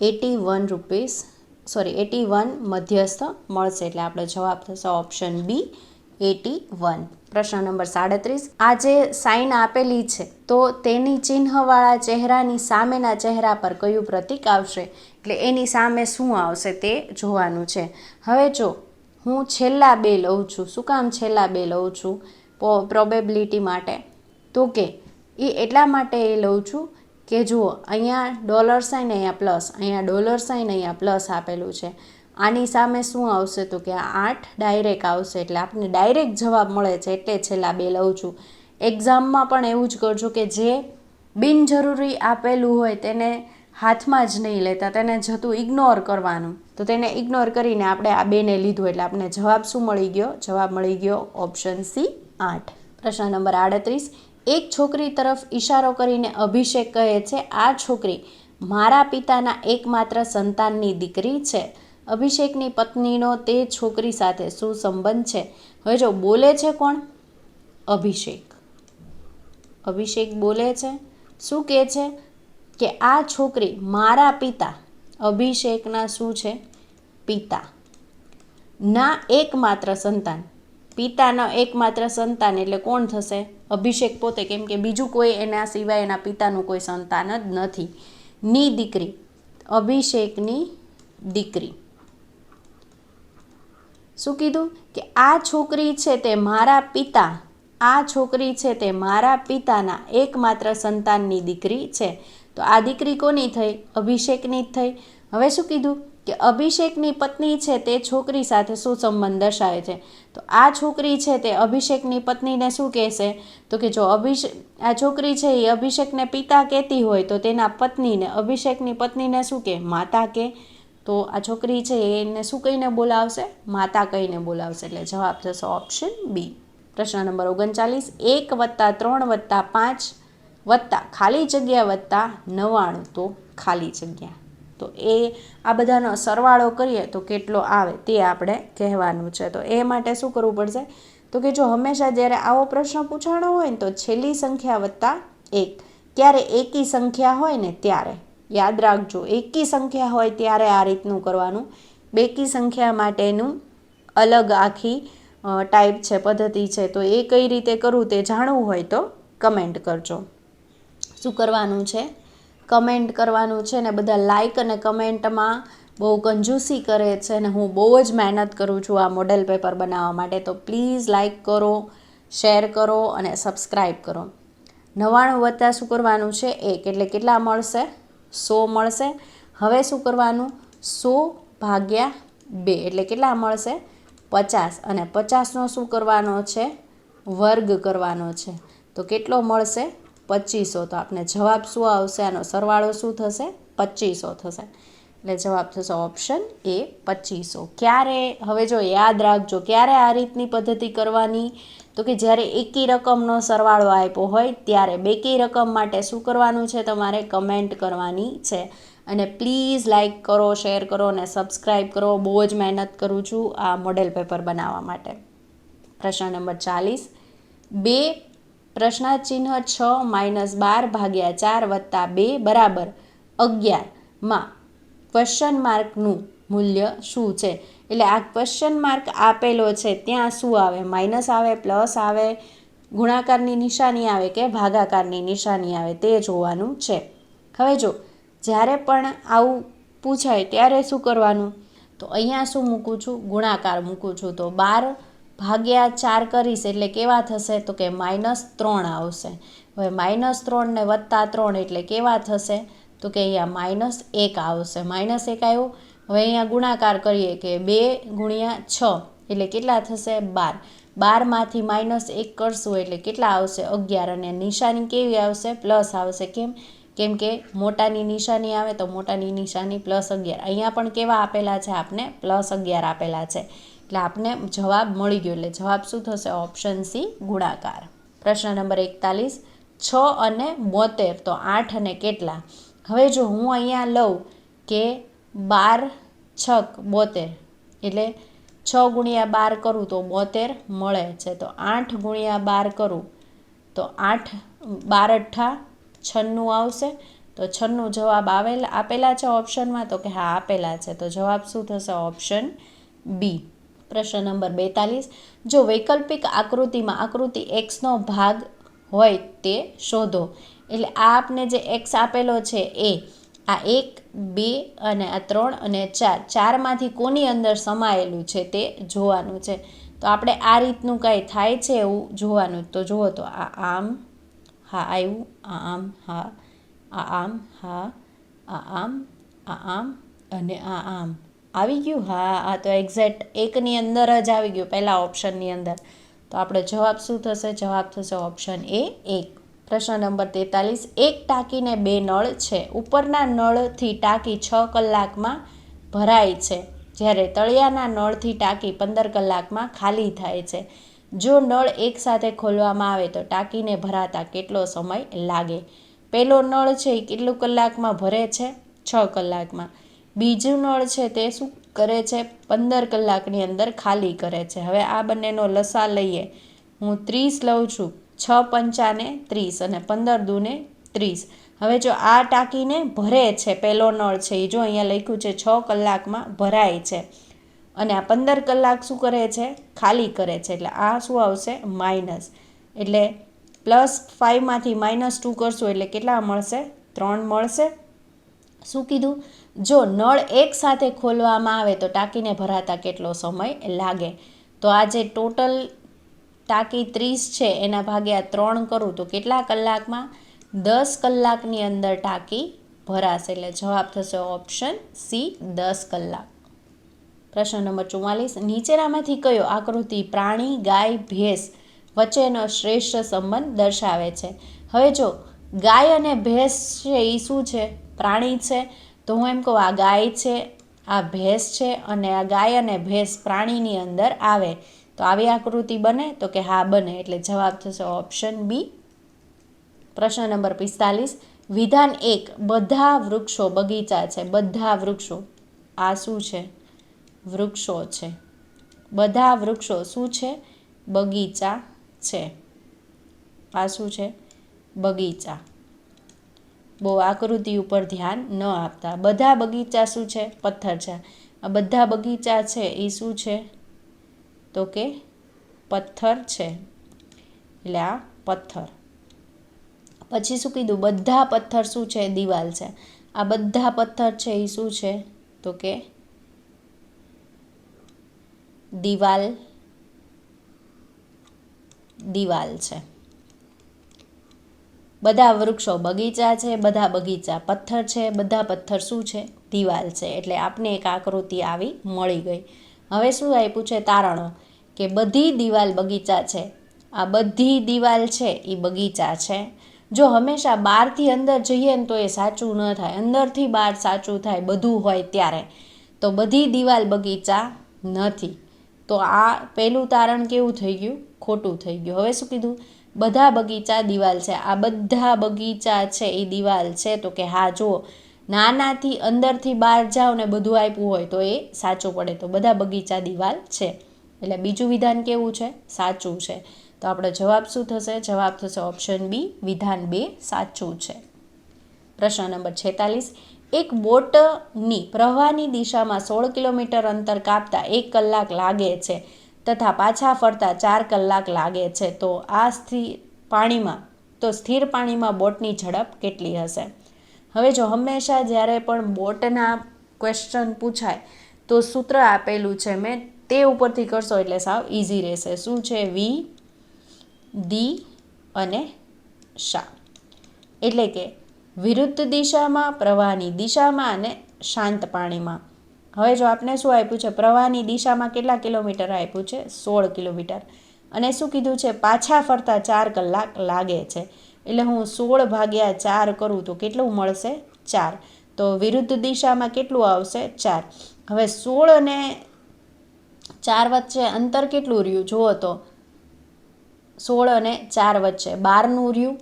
81 મધ્યસ્થ મળશે. એટલે આપણો જવાબ થશે ઓપ્શન બી 81. પ્રશ્ન નંબર 37. આ જે સાઇન આપેલી છે તો તેની ચિહ્નવાળા ચહેરાની સામેના ચહેરા પર કયું પ્રતીક આવશે? એટલે એની સામે શું આવશે તે જોવાનું છે. હવે જો હું છેલ્લા 2 લઉં છું. શું કામ છેલ્લા 2 લઉં છું? પ્રોબેબિલિટી માટે. તો કે એ એટલા માટે એ લઉં છું કે જુઓ અહીંયા ડોલર સાઇન, અહીંયા પ્લસ, અહીંયા ડોલર સાઇન, અહીંયા પ્લસ આપેલું છે. આની સામે શું આવશે? તો કે 8 ડાયરેક્ટ આવશે. એટલે આપણને ડાયરેક્ટ જવાબ મળે છે એટલે છેલ્લા 2 લઉં છું. એક્ઝામમાં પણ એવું જ કરજો કે જે બિનજરૂરી આપેલું હોય તેને હાથમાં જ નહીં લેતા, તેને જતું ઇગ્નોર કરવાનું. તો તેને ઇગ્નોર કરીને આપણે આ 2ને લીધું એટલે આપણે જવાબ શું મળી ગયો? જવાબ મળી ગયો ઓપ્શન સી 8. પ્રશ્ન નંબર 38. એક છોકરી તરફ ઈશારો કરીને અભિષેક કહે છે, આ છોકરી મારા પિતાના એકમાત્ર સંતાનની દીકરી છે. અભિષેકની પત્નીનો તે છોકરી સાથે શું સંબંધ છે? હવે જો બોલે છે કોણ? અભિષેક. અભિષેક બોલે છે, શું કહે છે કે આ છોકરી મારા પિતા અભિષેકના શું છે? પિતા ના એકમાત્ર સંતાન. પિતાના એકમાત્ર સંતાન એટલે કોણ થશે? અભિષેક પોતે, કેમ કે બીજું કોઈ એના સિવાય એના પિતાનું કોઈ સંતાન જ નથી. ની દીકરી, અભિષેકની દીકરી. શું કીધું કે આ છોકરી છે તે મારા પિતા, આ છોકરી છે તે મારા પિતાના એકમાત્ર સંતાનની દીકરી છે. તો આ દીકરી કોની થઈ? અભિષેકની જ થઈ. હવે શું કીધું કે અભિષેકની પત્ની છે તે છોકરી સાથે શું સંબંધ દર્શાવે છે? તો આ છોકરી છે તે અભિષેકની પત્નીને શું કહેશે? તો કે જો આ છોકરી છે એ અભિષેકને પિતા કહેતી હોય તો તેના પત્નીને, અભિષેકની પત્નીને શું કહે? માતા કહે. તો આ છોકરી છે એને શું કહીને બોલાવશે? માતા કહીને બોલાવશે. એટલે જવાબ થશે ઓપ્શન બી. પ્રશ્ન નંબર 39, 1 + 3 + 5 વત્તા ખાલી જગ્યા વત્તા 99, તો ખાલી જગ્યા. તો એ આ બધાનો સરવાળો કરીએ તો કેટલો આવે તે આપણે કહેવાનું છે. તો એ માટે શું કરવું પડશે? તો કે જો હંમેશા જ્યારે આવો પ્રશ્ન પૂછાણો હોય ને તો છેલ્લી સંખ્યા વત્તા 1. ક્યારે એકી સંખ્યા હોય ને ત્યારે યાદ રાખજો, એકી સંખ્યા હોય ત્યારે આ રીતનું કરવાનું. બેકી સંખ્યા માટેનું અલગ આખી ટાઈપ છે, પદ્ધતિ છે. તો એ કઈ રીતે કરવું તે જાણવું હોય તો કમેન્ટ કરજો. શું કરવાનું છે? કમેન્ટ કરવાનું છે. ને બધા લાઈક અને કમેન્ટમાં બહુ કંજૂસી કરે છે ને હું બહુ જ મહેનત કરું છું આ મોડેલ પેપર બનાવવા માટે. તો પ્લીઝ લાઈક કરો, શેર કરો અને સબસ્ક્રાઈબ કરો. 99 વત્તા શું કરવાનું છે? 1 એટલે કેટલા મળશે? 100 મળશે. હવે શું કરવાનું? 100 ભાગ્યા 2 એટલે કેટલા મળશે? 50. અને 50નો શું કરવાનો છે? વર્ગ કરવાનો છે. તો કેટલો મળશે? 2500. તો આપણે જવાબ શું આવશે? આનો સરવાળો શું થશે? 2500 થશે. એટલે જવાબ થશે ઓપ્શન એ 2500. ક્યારે? હવે જો યાદ રાખજો, ક્યારે આ રીતની પદ્ધતિ કરવાની? તો કે જ્યારે એકી રકમનો સરવાળો આપ્યો હોય ત્યારે. બેકી રકમ માટે શું કરવાનું છે? તમારે કમેન્ટ કરવાની છે. અને પ્લીઝ લાઈક કરો, શેર કરો અને સબસ્ક્રાઈબ કરો. બહુ જ મહેનત કરું છું આ મોડેલ પેપર બનાવવા માટે. પ્રશ્ન નંબર 40, 2 પ્રશ્નાચિહ્ન 6 - 12 ભાગ્યા 4 વત્તા 2 બરાબર 11 માં ક્વેશ્ચન માર્કનું મૂલ્ય શું છે? એટલે આ ક્વેશ્ચન માર્ક આપેલો છે ત્યાં શું આવે? માઇનસ આવે, પ્લસ આવે, ગુણાકારની નિશાની આવે કે ભાગાકારની નિશાની આવે તે જોવાનું છે. હવે જો જ્યારે પણ આવું પૂછાય ત્યારે શું કરવાનું? તો અહીંયા શું મૂકું છું? ગુણાકાર મૂકું છું. તો 12 ભાગ્યા 4 કરીશ એટલે કેવા થશે? તો કે -3 આવશે. હવે -3 ને +3 એટલે કેવા થશે? તો કે અહીંયા -1 આવશે. -1 આવ્યું. હવે અહીંયા ગુણાકાર કરીએ કે 2 × 6 એટલે કેટલા થશે? 12. 12માંથી -1 કરશું એટલે કેટલા આવશે? 11. અને નિશાની કેવી આવશે? પ્લસ આવશે. કેમ કે મોટાની નિશાની આવે તો મોટાની નિશાની +11. અહીંયા પણ કેવા આપેલા છે? આપને +11 આપેલા છે. એટલે આપને જવાબ મળી ગયો. એટલે જવાબ શું થશે? ઓપ્શન સી, ગુણાકાર. પ્રશ્ન નંબર 41, 6 અને 72 તો 8 અને કેટલા? હવે જો હું અહીંયા લઉં કે 12 6 72 એટલે 6 × 12 કરું તો 72 મળે છે. તો 8 × 12 કરું તો 8 12 × 8 96 આવશે. તો 96 જવાબ આપેલા છે ઓપ્શનમાં? તો કે હા આપેલા છે. તો જવાબ શું થશે? Option B. પ્રશ્ન નંબર 42, જો વૈકલ્પિક આકૃતિમાં આકૃતિ એક્સનો ભાગ હોય તે શોધો. એટલે આ આપને જે એક્સ આપેલો છે એ આ 1 2 અને આ 3 અને 4 ચારમાંથી કોની અંદર સમાયેલું છે તે જોવાનું છે. તો આપણે આ રીતનું કાંઈ થાય છે એવું જોવાનું. તો જુઓ તો આ આમ, હા આવ્યું, આ આમ, હા, આ આમ, હા, આ આમ, આ આમ અને આ આમ આવી ગયું. હા, આ તો એક્ઝેક્ટ એકની અંદર જ આવી ગયું, પહેલા ઓપ્શનની અંદર. તો આપણે જવાબ શું થશે? જવાબ થશે ઓપ્શન એ 1. પ્રશ્ન નંબર 43, એક ટાંકીને 2 નળ છે. ઉપરના નળથી ટાંકી 6 કલાકમાં ભરાય છે, જ્યારે તળિયાના નળથી ટાંકી 15 કલાકમાં ખાલી થાય છે. જો નળ એકસાથે ખોલવામાં આવે તો ટાંકીને ભરાતા કેટલો સમય લાગે? પહેલો નળ છે એ કેટલું કલાકમાં ભરે છે? 6 કલાકમાં. બીજું નળ છે તે શું કરે છે? 15 કલાકની અંદર ખાલી કરે છે. હવે આ બંનેનો લસા લઈએ હું 30 લઉં છું, 6 પંચાને 30 અને 15 દૂને 30. હવે જો આ ટાંકીને ભરે છે, પહેલો નળ છે એ જો અહીંયા લખ્યું છે 6 કલાકમાં ભરાય છે, અને આ 15 કલાક શું કરે છે, ખાલી કરે છે. એટલે આ શું આવશે, માઇનસ. એટલે +5માંથી -2 કરશું એટલે કેટલા મળશે, 3 મળશે. શું કીધું, જો નળ એક સાથે ખોલવામાં આવે તો ટાંકીને ભરાતા કેટલો સમય લાગે. તો આ જે ટોટલ ટાંકી 30 છે એના ભાગ્યા 3 કરું તો કેટલા કલાકમાં, 10 કલાકની અંદર ટાંકી ભરાશે. એટલે જવાબ થશે ઓપ્શન સી, 10 કલાક. પ્રશ્ન નંબર 44, નીચેનામાંથી કયો આકૃતિ પ્રાણી, ગાય, ભેંસ વચ્ચેનો શ્રેષ્ઠ સંબંધ દર્શાવે છે. હવે જો ગાય અને ભેંસ છે એ શું છે, પ્રાણી છે. તો હું એમ કહું આ ગાય છે, આ ભેંસ છે, અને આ ગાય અને ભેંસ પ્રાણીની અંદર આવે તો આવી આકૃતિ બને, તો કે હા બને. એટલે જવાબ થશે ઓપ્શન બી. પ્રશ્ન નંબર 45, વિધાન 1, બધા વૃક્ષો બગીચા છે. બધા વૃક્ષો, આ શું છે, વૃક્ષો છે. બધા વૃક્ષો શું છે, બગીચા છે. આ શું છે, બગીચા. બહુ આકૃતિ ઉપર ધ્યાન ન આપતા. બધા બગીચા શું છે, પથ્થર છે. આ બધા બગીચા છે એ શું છે, તો કે પથ્થર છે. એટલે આ પથ્થર. પછી શું કીધું, બધા પથ્થર શું છે, દિવાલ છે. આ બધા પથ્થર છે એ શું છે, તો કે દિવાલ છે. બધા વૃક્ષો બગીચા છે, બધા બગીચા પથ્થર છે, બધા પથ્થર શું છે, દિવાલ છે. એટલે આપને એક આકૃતિ આવી મળી ગઈ. હવે શું આપ્યું છે, તારણો, કે બધી દિવાલ બગીચા છે. આ બધી દિવાલ છે એ બગીચા છે. જો હંમેશા બહારથી અંદર જઈએ ને તો એ સાચું ન થાય, અંદરથી બહાર સાચું થાય બધું હોય ત્યારે. તો બધી દિવાલ બગીચા નથી. તો આ પહેલું તારણ કેવું થઈ ગયું, ખોટું થઈ ગયું. હવે શું કીધું, બધા બગીચા દિવાલ છે. આ બધા બગીચા છે એ દિવાલ છે, તો કે હા જુઓ, નાનાથી અંદરથી બહાર જાઓ ને બધું આપ્યું હોય તો એ સાચું પડે. તો બધા બગીચા દિવાલ છે. એટલે બીજું વિધાન કેવું છે, સાચું છે. તો આપણો જવાબ શું થશે, જવાબ થશે ઓપ્શન બી, વિધાન 2 સાચું છે. પ્રશ્ન નંબર 46, એક બોટની પ્રવાહની દિશામાં 16 કિલોમીટર અંતર કાપતા 1 કલાક લાગે છે તથા પાછા ફરતા 4 કલાક લાગે છે. તો આ સ્થિર પાણીમાં બોટની ઝડપ કેટલી હશે. હવે જો હંમેશા જ્યારે પણ બોટના ક્વેશ્ચન પૂછાય તો સૂત્ર આપેલું છે મેં, તે ઉપરથી કરશો એટલે સાવ ઇઝી રહેશે. શું છે, વી, દી અને શા. એટલે કે વિરુદ્ધ દિશામાં, પ્રવાહની દિશામાં અને શાંત પાણીમાં. હવે જો આપણે શું આપ્યું છે, પ્રવાહની દિશામાં કેટલા કિલોમીટર આપ્યું છે, 16 કિલોમીટર. અને શું કીધું છે, પાછા ફરતા 4 કલાક લાગે છે. એટલે હું 16 ભાગ્યા 4 કરું તો કેટલું મળશે, 4. તો વિરુદ્ધ દિશામાં કેટલું આવશે, 4. હવે 16 અને 4 વચ્ચે અંતર કેટલું રહ્યું જુઓ તો, 16 અને 4 વચ્ચે 12નું રહ્યું.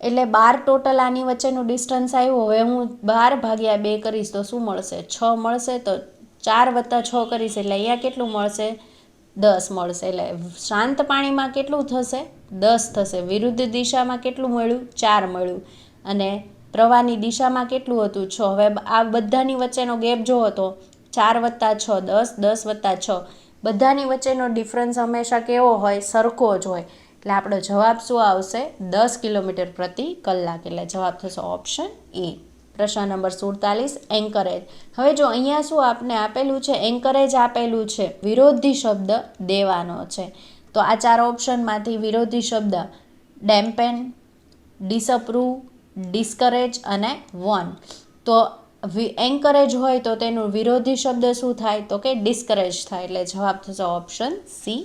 એટલે 12 ટોટલ આની વચ્ચેનું ડિસ્ટન્સ આવ્યું. હવે હું 12 ભાગ્યા 2 કરીશ તો શું મળશે, 6 મળશે. તો 4 વત્તા 6 કરીશ એટલે અહીંયા કેટલું મળશે, 10 મળશે. એટલે શાંત પાણીમાં કેટલું થશે, 10 થશે. વિરુદ્ધ દિશામાં કેટલું મળ્યું, 4 મળ્યું. અને પ્રવાહની દિશામાં કેટલું હતું, 6. હવે આ બધાની વચ્ચેનો ગેપ જો હતો, 4 વત્તા 6 10, 10 વત્તા 6, બધાની વચ્ચેનો ડિફરન્સ હંમેશા કેવો હોય, સરખો જ હોય. એટલે આપણો જવાબ શું આવશે, 10 કિલોમીટર પ્રતિ કલાક. એટલે જવાબ થશે ઓપ્શન એ. પ્રશ્ન નંબર 47, એન્કરેજ. હવે જો અહીંયા શું આપને આપેલું છે, એન્કરેજ આપેલું છે, વિરોધી શબ્દ દેવાનો છે. તો આ 4 ઓપ્શનમાંથી વિરોધી શબ્દ ડેમ્પેન, ડિસઅપ્રૂવ, ડિસ્કરેજ અને વોર્ન. તો એન્કરેજ હોય તો તેનું વિરોધી શબ્દ શું થાય, તો કે ડિસ્કરેજ થાય. એટલે જવાબ થશે ઓપ્શન સી,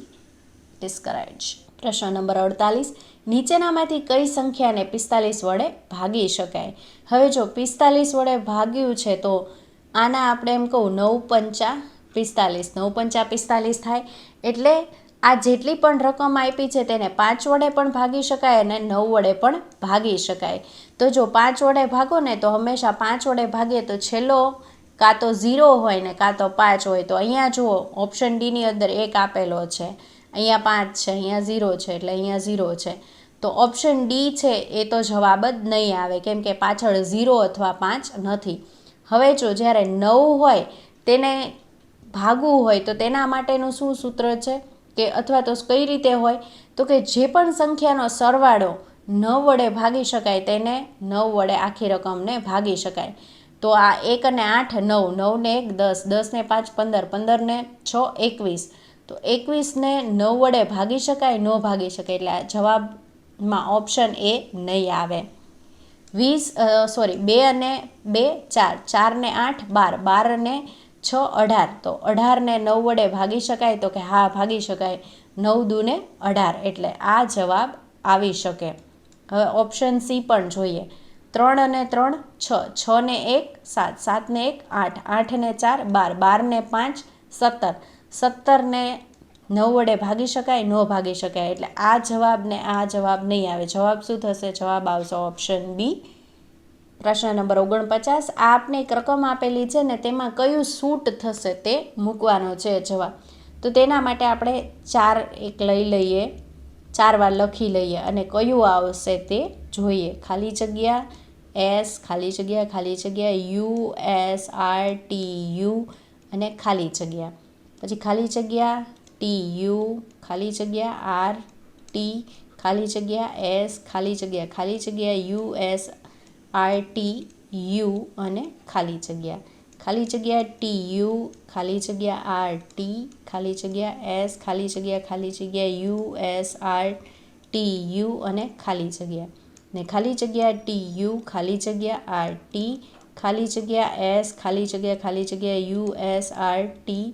ડિસ્કરેજ. પ્રશ્ન નંબર 48, નીચેનામાંથી કઈ સંખ્યાને 45 વડે ભાગી શકાય. હવે જો 45 વડે ભાગ્યું છે તો આના આપણે એમ કહું 9 પંચા 45, 9 પંચા 45 થાય. એટલે આ જેટલી પણ રકમ આપી છે તેને 5 વડે પણ ભાગી શકાય અને 9 વડે પણ ભાગી શકાય. તો જો 5 વડે ભાગો ને તો હંમેશા 5 વડે ભાગીએ તો છેલ્લો કાં તો 0 હોય ને કાં તો 5 હોય. તો અહીંયા જુઓ ઓપ્શન ડીની અંદર 1 આપેલો છે અહીંયા 5 છે, અહીંયા 0 છે, એટલે અહીંયા 0 છે. તો ઓપ્શન ડી છે એ તો જવાબ જ નહીં આવે, કેમ કે પાછળ 0 અથવા 5 નથી. હવે જો જ્યારે 9 હોય તેને ભાગવું હોય તો તેના માટેનું શું સૂત્ર છે કે અથવા તો કઈ રીતે હોય, તો કે જે પણ સંખ્યાનો સરવાળો 9 વડે ભાગી શકાય તેને 9 વડે આખી રકમને ભાગી શકાય. તો આ 1 અને 8 9, 9 ને 1 10, 10 ને 5 15, 15 ને 6 21. તો 21 ને 9 વડે ભાગી શકાય? ન ભાગી શકાય, એટલે આ જવાબમાં ઓપ્શન એ નહીં આવે. 2 અને 2 4, 4 ને 8 12, 12 ને 6 18. તો 18 ને 9 વડે ભાગી શકાય? તો કે હા ભાગી શકાય. 9 દુ ને 18, એટલે આ જવાબ આવી શકે. હવે ઓપ્શન સી પણ જોઈએ. 3 અને 3 6, 6 ને 1 7, 7 ને 1 8, 8 ને 4 12, 12 ને 5 17, 17 ને 9 વડે ભાગી શકાય? ન ભાગી શકાય, એટલે આ જવાબ ને આ જવાબ નહીં આવે. જવાબ શું થશે? જવાબ આવશે ઓપ્શન બી. પ્રશ્ન નંબર 49. આ આપને એક રકમ આપેલી છે ને તેમાં કયું સૂટ થશે તે મૂકવાનો છે જવાબ. તો તેના માટે આપણે 4 એક લઈ લઈએ, 4 વાર લખી લઈએ અને કયું આવશે તે જોઈએ. ખાલી જગ્યા એસ, ખાલી જગ્યા, ખાલી જગ્યા U S R T U અને ખાલી જગ્યા, પછી ખાલી જગ્યા ટી યુ, ખાલી જગ્યા આર ટી, ખાલી જગ્યા એસ, ખાલી જગ્યા U S R T U અને ખાલી જગ્યા ટી યુ, ખાલી જગ્યા આર ટી, ખાલી જગ્યા એસ, ખાલી જગ્યા U S R T U અને ખાલી જગ્યા, ને ખાલી જગ્યા ટી યુ, ખાલી જગ્યા આર ટી, ખાલી જગ્યા એસ, ખાલી જગ્યા U S R T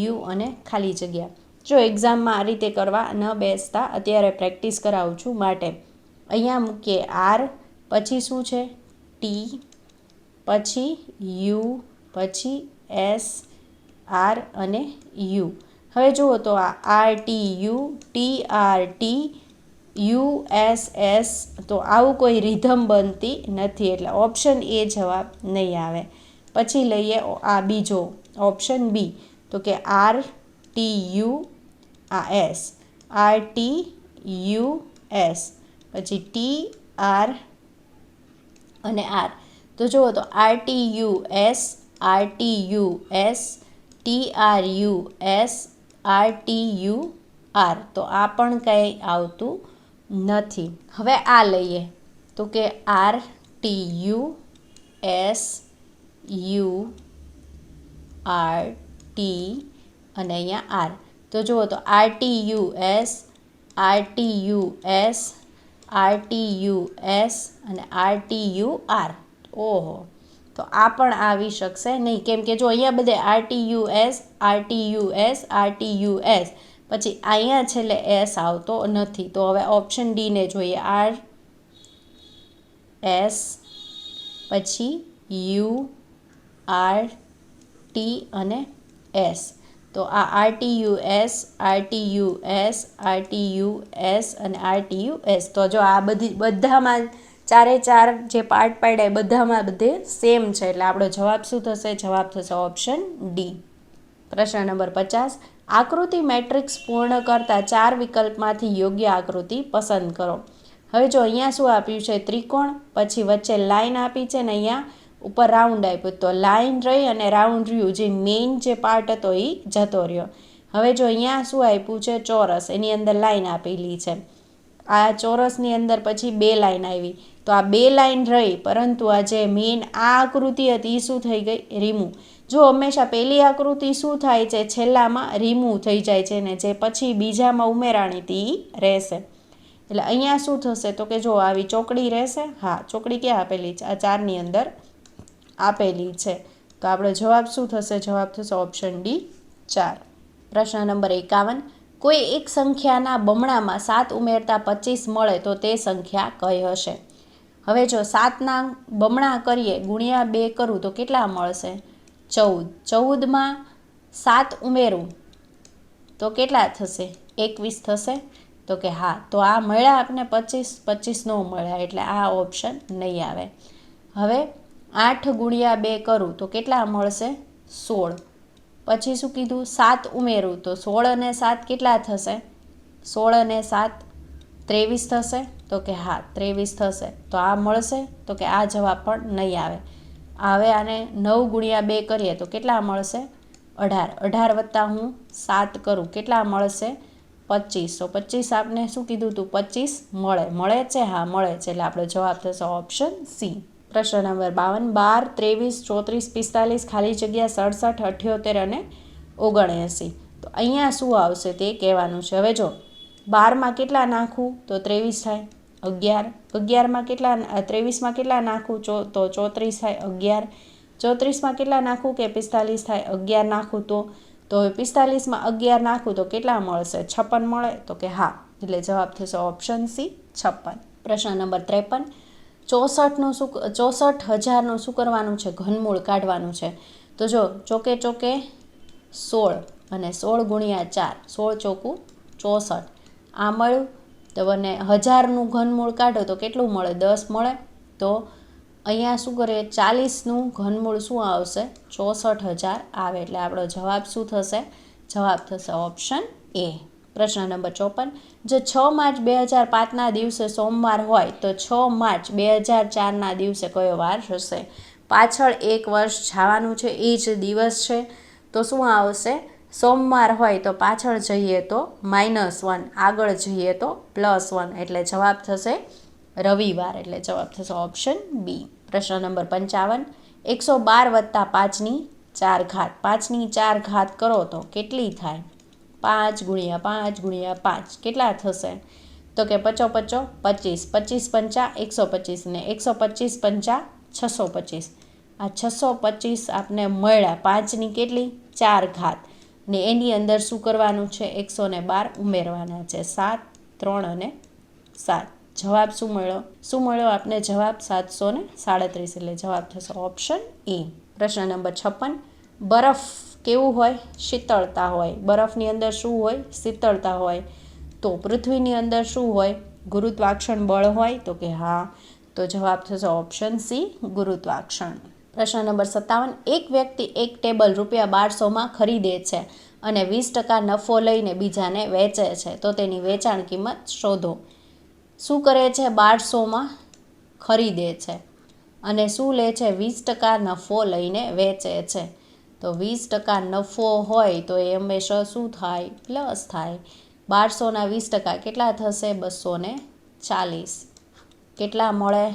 U અને ખાલી જગ્યા. જો એક્ઝામમાં આ રીતે કરવા ન બેસતા, અત્યારે પ્રેક્ટિસ કરાવું છું માટે અહીંયા મૂકીએ આર, પછી શું છે ટી, પછી યુ, પછી એસ આર અને યુ. હવે જુઓ તો આ R T U, T R T, U S S, તો આવું કોઈ રિધમ બનતી નથી, એટલે ઓપ્શન એ જવાબ નહીં આવે. પછી લઈએ આ બીજો ઓપ્શન બી, તો કે આર ટી યુ, આ S, R T U S, પછી ટી આર અને આર. તો જુઓ તો R T U S, R T U S, T R U S, R T U R. તો આ પણ કંઈ આવતું નથી. હવે આ લઈએ તો કે R T U S U R T અને અહીંયા આર. તો જુઓ તો R T U S, R T U S, R T U S અને આર ટી યુ આર. ઓહો, તો આ પણ આવી શકશે નહીં, કેમ કે જો અહીંયા બધે R T U S, R T U S, R T U S, પછી અહીંયા છેલ્લે એસ આવતો નથી. તો હવે ઓપ્શન ડીને જોઈએ. આર એસ, પછી યુ, આર ટી અને એસ. તો આ R T U S, R T U S, R T U S અને આર ટી યુ એસ. તો જો આ બધામાં ચારે ચાર જે પાર્ટ પાડ્યા એ બધામાં બધે સેમ છે, એટલે આપણો જવાબ શું થશે? જવાબ થશે ઓપ્શન ડી. પ્રશ્ન નંબર 50. આકૃતિ મેટ્રિક્સ પૂર્ણ કરતા 4 વિકલ્પમાંથી યોગ્ય આકૃતિ પસંદ કરો. હવે જો અહીંયા શું આપ્યું છે? ત્રિકોણ, પછી વચ્ચે લાઈન આપી છે ને અહીંયા ઉપર રાઉન્ડ આપ્યું. તો લાઈન રહી અને રાઉન્ડ રહ્યું, જે મેઇન જે પાર્ટ હતો એ જતો રહ્યો. હવે જો અહીંયા શું આપ્યું છે? ચોરસ, એની અંદર લાઈન આપેલી છે. આ ચોરસની અંદર પછી 2 લાઈન આવી, તો આ 2 લાઈન રહી, પરંતુ આ જે મેઇન આ આકૃતિ હતી એ શું થઈ ગઈ? રિમૂવ. જો હંમેશા પહેલી આકૃતિ શું થાય છે? છેલ્લામાં રિમૂવ થઈ જાય છે, ને જે પછી બીજામાં ઉમેરાણી હતી એ રહેશે. એટલે અહીંયા શું થશે? તો કે જો આવી ચોકડી રહેશે. હા, ચોકડી ક્યાં આપેલી છે? આ 4ની અંદર આપેલી છે. તો આપણો જવાબ શું થશે? જવાબ થશે ઓપ્શન ડી 4. પ્રશ્ન નંબર 51. કોઈ એક સંખ્યાના બમણામાં 7 ઉમેરતા 25 મળે તો તે સંખ્યા કઈ હશે? હવે જો 7ના બમણા કરીએ, ગુણ્યા 2 કરું તો કેટલા મળશે? 14. 14માં 7 ઉમેરું તો કેટલા થશે? 21 થશે. તો કે હા, તો આ મળ્યા આપને 25, 25 નો મળ્યા, એટલે આ ઓપ્શન નહીં આવે. હવે 8 ગુણ્યા 2 કરું તો કેટલા મળશે? 16. પછી શું કીધું 7 ઉમેરું તો 16 અને 7 કેટલા થશે? 16 અને 7 23 થશે, તો કે હા 23 થશે. તો આ મળશે, તો કે આ જવાબ પણ નહીં આવે. હવે આને 9 ગુણ્યા 2 કરીએ તો કેટલા મળશે? 18. 18 વત્તા હું 7 કરું, કેટલા મળશે? 25. તો 25 આપને શું કીધું હતું? 25 મળે. મળે છે? હા મળે છે. એટલે આપણો જવાબ થશે ઓપ્શન સી. પ્રશ્ન નંબર 52. 12, 23, 34, 45 ખાલી જગ્યા 67, 78 અને 79. તો અહીંયા શું આવશે તે કહેવાનું છે. હવે જો 12માં કેટલા નાખું તો 23 થાય. 11. 11માં કેટલા 23માં કેટલા નાખું તો 34 થાય. 11. 34માં કેટલા નાખું કે 45 થાય. 11 નાખું તો હવે 45માં 11 નાખું તો કેટલા મળશે? 56 મળે. તો કે હા, એટલે જવાબ થશે ઓપ્શન સી 56. પ્રશ્ન નંબર 53. 64,000નું શું કરવાનું છે? ઘનમૂળ કાઢવાનું છે. તો જો ચોકે ચોકે 16 અને 16 ગુણ્યા 4, 16 ચોકું 64. આ મળ્યું. તો અને 1000નું ઘનમૂળ કાઢો તો કેટલું મળે? 10 મળે. તો અહીંયા શું કરીએ? 40નું ઘનમૂળ શું આવશે? 64,000 આવે. એટલે આપણો જવાબ શું થશે? જવાબ થશે ઓપ્શન એ. પ્રશ્ન નંબર 54. જો 6 માર્ચ 2005ના દિવસે સોમવાર હોય તો 6 માર્ચ 2004ના દિવસે કયો વાર હશે? પાછળ 1 વર્ષ જવાનું છે, એ જ દિવસ છે. તો શું આવશે? સોમવાર હોય તો પાછળ જઈએ તો -1, આગળ જઈએ તો +1. એટલે જવાબ થશે રવિવાર. એટલે જવાબ થશે ઓપ્શન બી. પ્રશ્ન નંબર 55. 112 વત્તા 5ની 4 ઘાત. 5ની 4 ઘાત કરો તો કેટલી થાય? 5 ગુણ્યા 5 ગુણ્યા 5 કેટલા થશે? તો કે 5 5 25. 25 પંચા 125 ને 125 પંચા 625. આ 625 આપને મળ્યા. 5ની કેટલી? 4 ઘાત. ને એની અંદર શું કરવાનું છે? 112 ઉમેરવાના છે. 7, 3 અને 7. જવાબ શું મળ્યો? શું મળ્યો આપને જવાબ? 737. એટલે જવાબ થશે ઓપ્શન એ. પ્રશ્ન નંબર 56. બરફ કેવું હોય? શીતળતા હોય. બરફની અંદર શું હોય? શીતળતા હોય. તો પૃથ્વીની અંદર શું હોય? ગુરુત્વાકર્ષણ બળ હોય. તો કે હા, તો જવાબ થશે ઓપ્શન સી ગુરુત્વાકર્ષણ. પ્રશ્ન નંબર 57. એક વ્યક્તિ એક ટેબલ ₹1200માં ખરીદે છે અને 20% નફો લઈને બીજાને વેચે છે. તો તેની વેચાણ કિંમત શોધો. શું કરે છે? 1200માં ખરીદે છે અને શું લે છે? 20% નફો લઈને વેચે છે. તો 20% નફો હોય તો એ હંમેશા શું થાય? પ્લસ થાય. 1200ના 20% કેટલા થશે? 240. કેટલા મળે?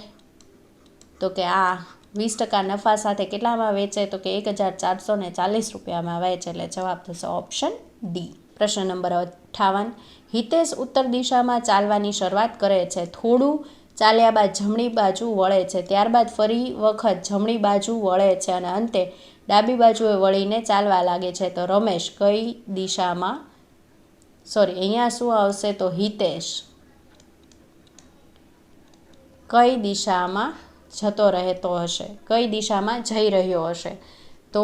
તો કે આ 20% નફા સાથે કેટલામાં વેચે? તો કે 1440 રૂપિયામાં વેચે. એટલે જવાબ થશે ઓપ્શન ડી. પ્રશ્ન નંબર 58. હિતેશ ઉત્તર દિશામાં ચાલવાની શરૂઆત કરે છે. થોડું ચાલ્યા બાદ જમણી બાજુ વળે છે, ત્યારબાદ ફરી વખત જમણી બાજુ વળે છે અને અંતે ડાબી બાજુએ વળીને ચાલવા લાગે છે. તો રમેશ કઈ દિશામાં અહીંયા શું આવશે? તો હિતેશ કઈ દિશામાં જતો રહેતો હશે? કઈ દિશામાં જઈ રહ્યો હશે? તો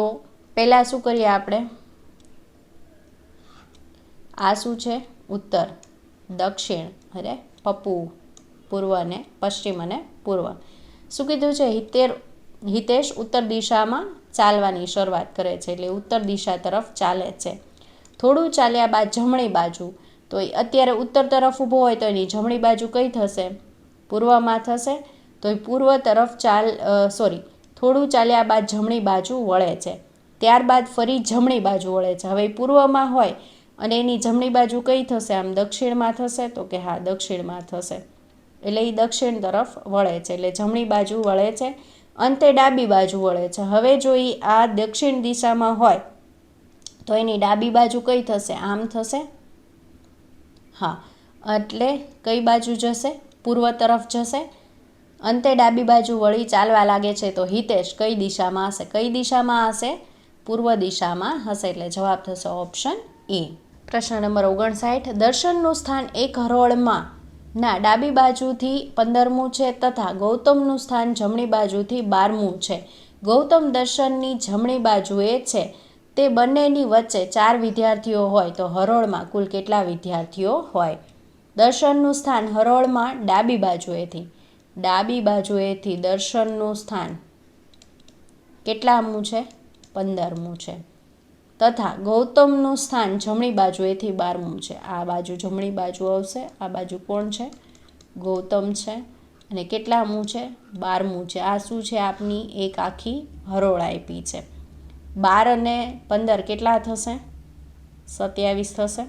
પહેલાં શું કરીએ આપણે? આ શું છે? ઉત્તર, દક્ષિણ અને પપ્પુ પૂર્વ અને પશ્ચિમ અને પૂર્વ. શું કીધું છે? હિતેશ ઉત્તર દિશામાં ચાલવાની શરૂઆત કરે છે. એટલે ઉત્તર દિશા તરફ ચાલે છે. થોડું ચાલ્યા બાદ જમણી બાજુ. તો અત્યારે ઉત્તર તરફ ઊભો હોય તો એની જમણી બાજુ કઈ થશે? પૂર્વમાં થશે. તો એ પૂર્વ તરફ થોડું ચાલ્યા બાદ જમણી બાજુ વળે છે, ત્યારબાદ ફરી જમણી બાજુ વળે છે. હવે પૂર્વમાં હોય અને એની જમણી બાજુ કઈ થશે? આમ દક્ષિણમાં થશે. તો કે હા, દક્ષિણમાં થશે. એટલે એ દક્ષિણ તરફ વળે છે. એટલે જમણી બાજુ વળે છે, અંતે ડાબી બાજુ વળે છે. હવે જો એ આ દક્ષિણ દિશામાં હોય તો એની ડાબી બાજુ કઈ થશે? આમ થશે. હા, એટલે કઈ બાજુ જશે? પૂર્વ તરફ જશે. અંતે ડાબી બાજુ વળી ચાલવા લાગે છે. તો હિતેશ કઈ દિશામાં હશે? કઈ દિશામાં હશે? પૂર્વ દિશામાં હશે. એટલે જવાબ થશે ઓપ્શન એ. પ્રશ્ન નંબર 59. દર્શનનું સ્થાન એક હરોળમાં ડાબી બાજુથી 15મું છે તથા ગૌતમનું સ્થાન જમણી બાજુથી 12મું છે. ગૌતમ દર્શનની જમણી બાજુએ છે. તે બંનેની વચ્ચે 4 વિદ્યાર્થીઓ હોય તો હરોળમાં કુલ કેટલા વિદ્યાર્થીઓ હોય? દર્શનનું સ્થાન હરોળમાં ડાબી બાજુએથી દર્શનનું સ્થાન કેટલામું છે? 15મું છે. તથા ગૌતમનું સ્થાન જમણી બાજુએથી 12મું છે. આ બાજુ જમણી બાજુ આવશે. આ બાજુ કોણ છે? ગૌતમ છે. અને કેટલામું છે? 12મું છે. આ શું છે? આપની એક આખી હરોળ આપી છે. 12 અને 15 કેટલા થશે? 27 થશે.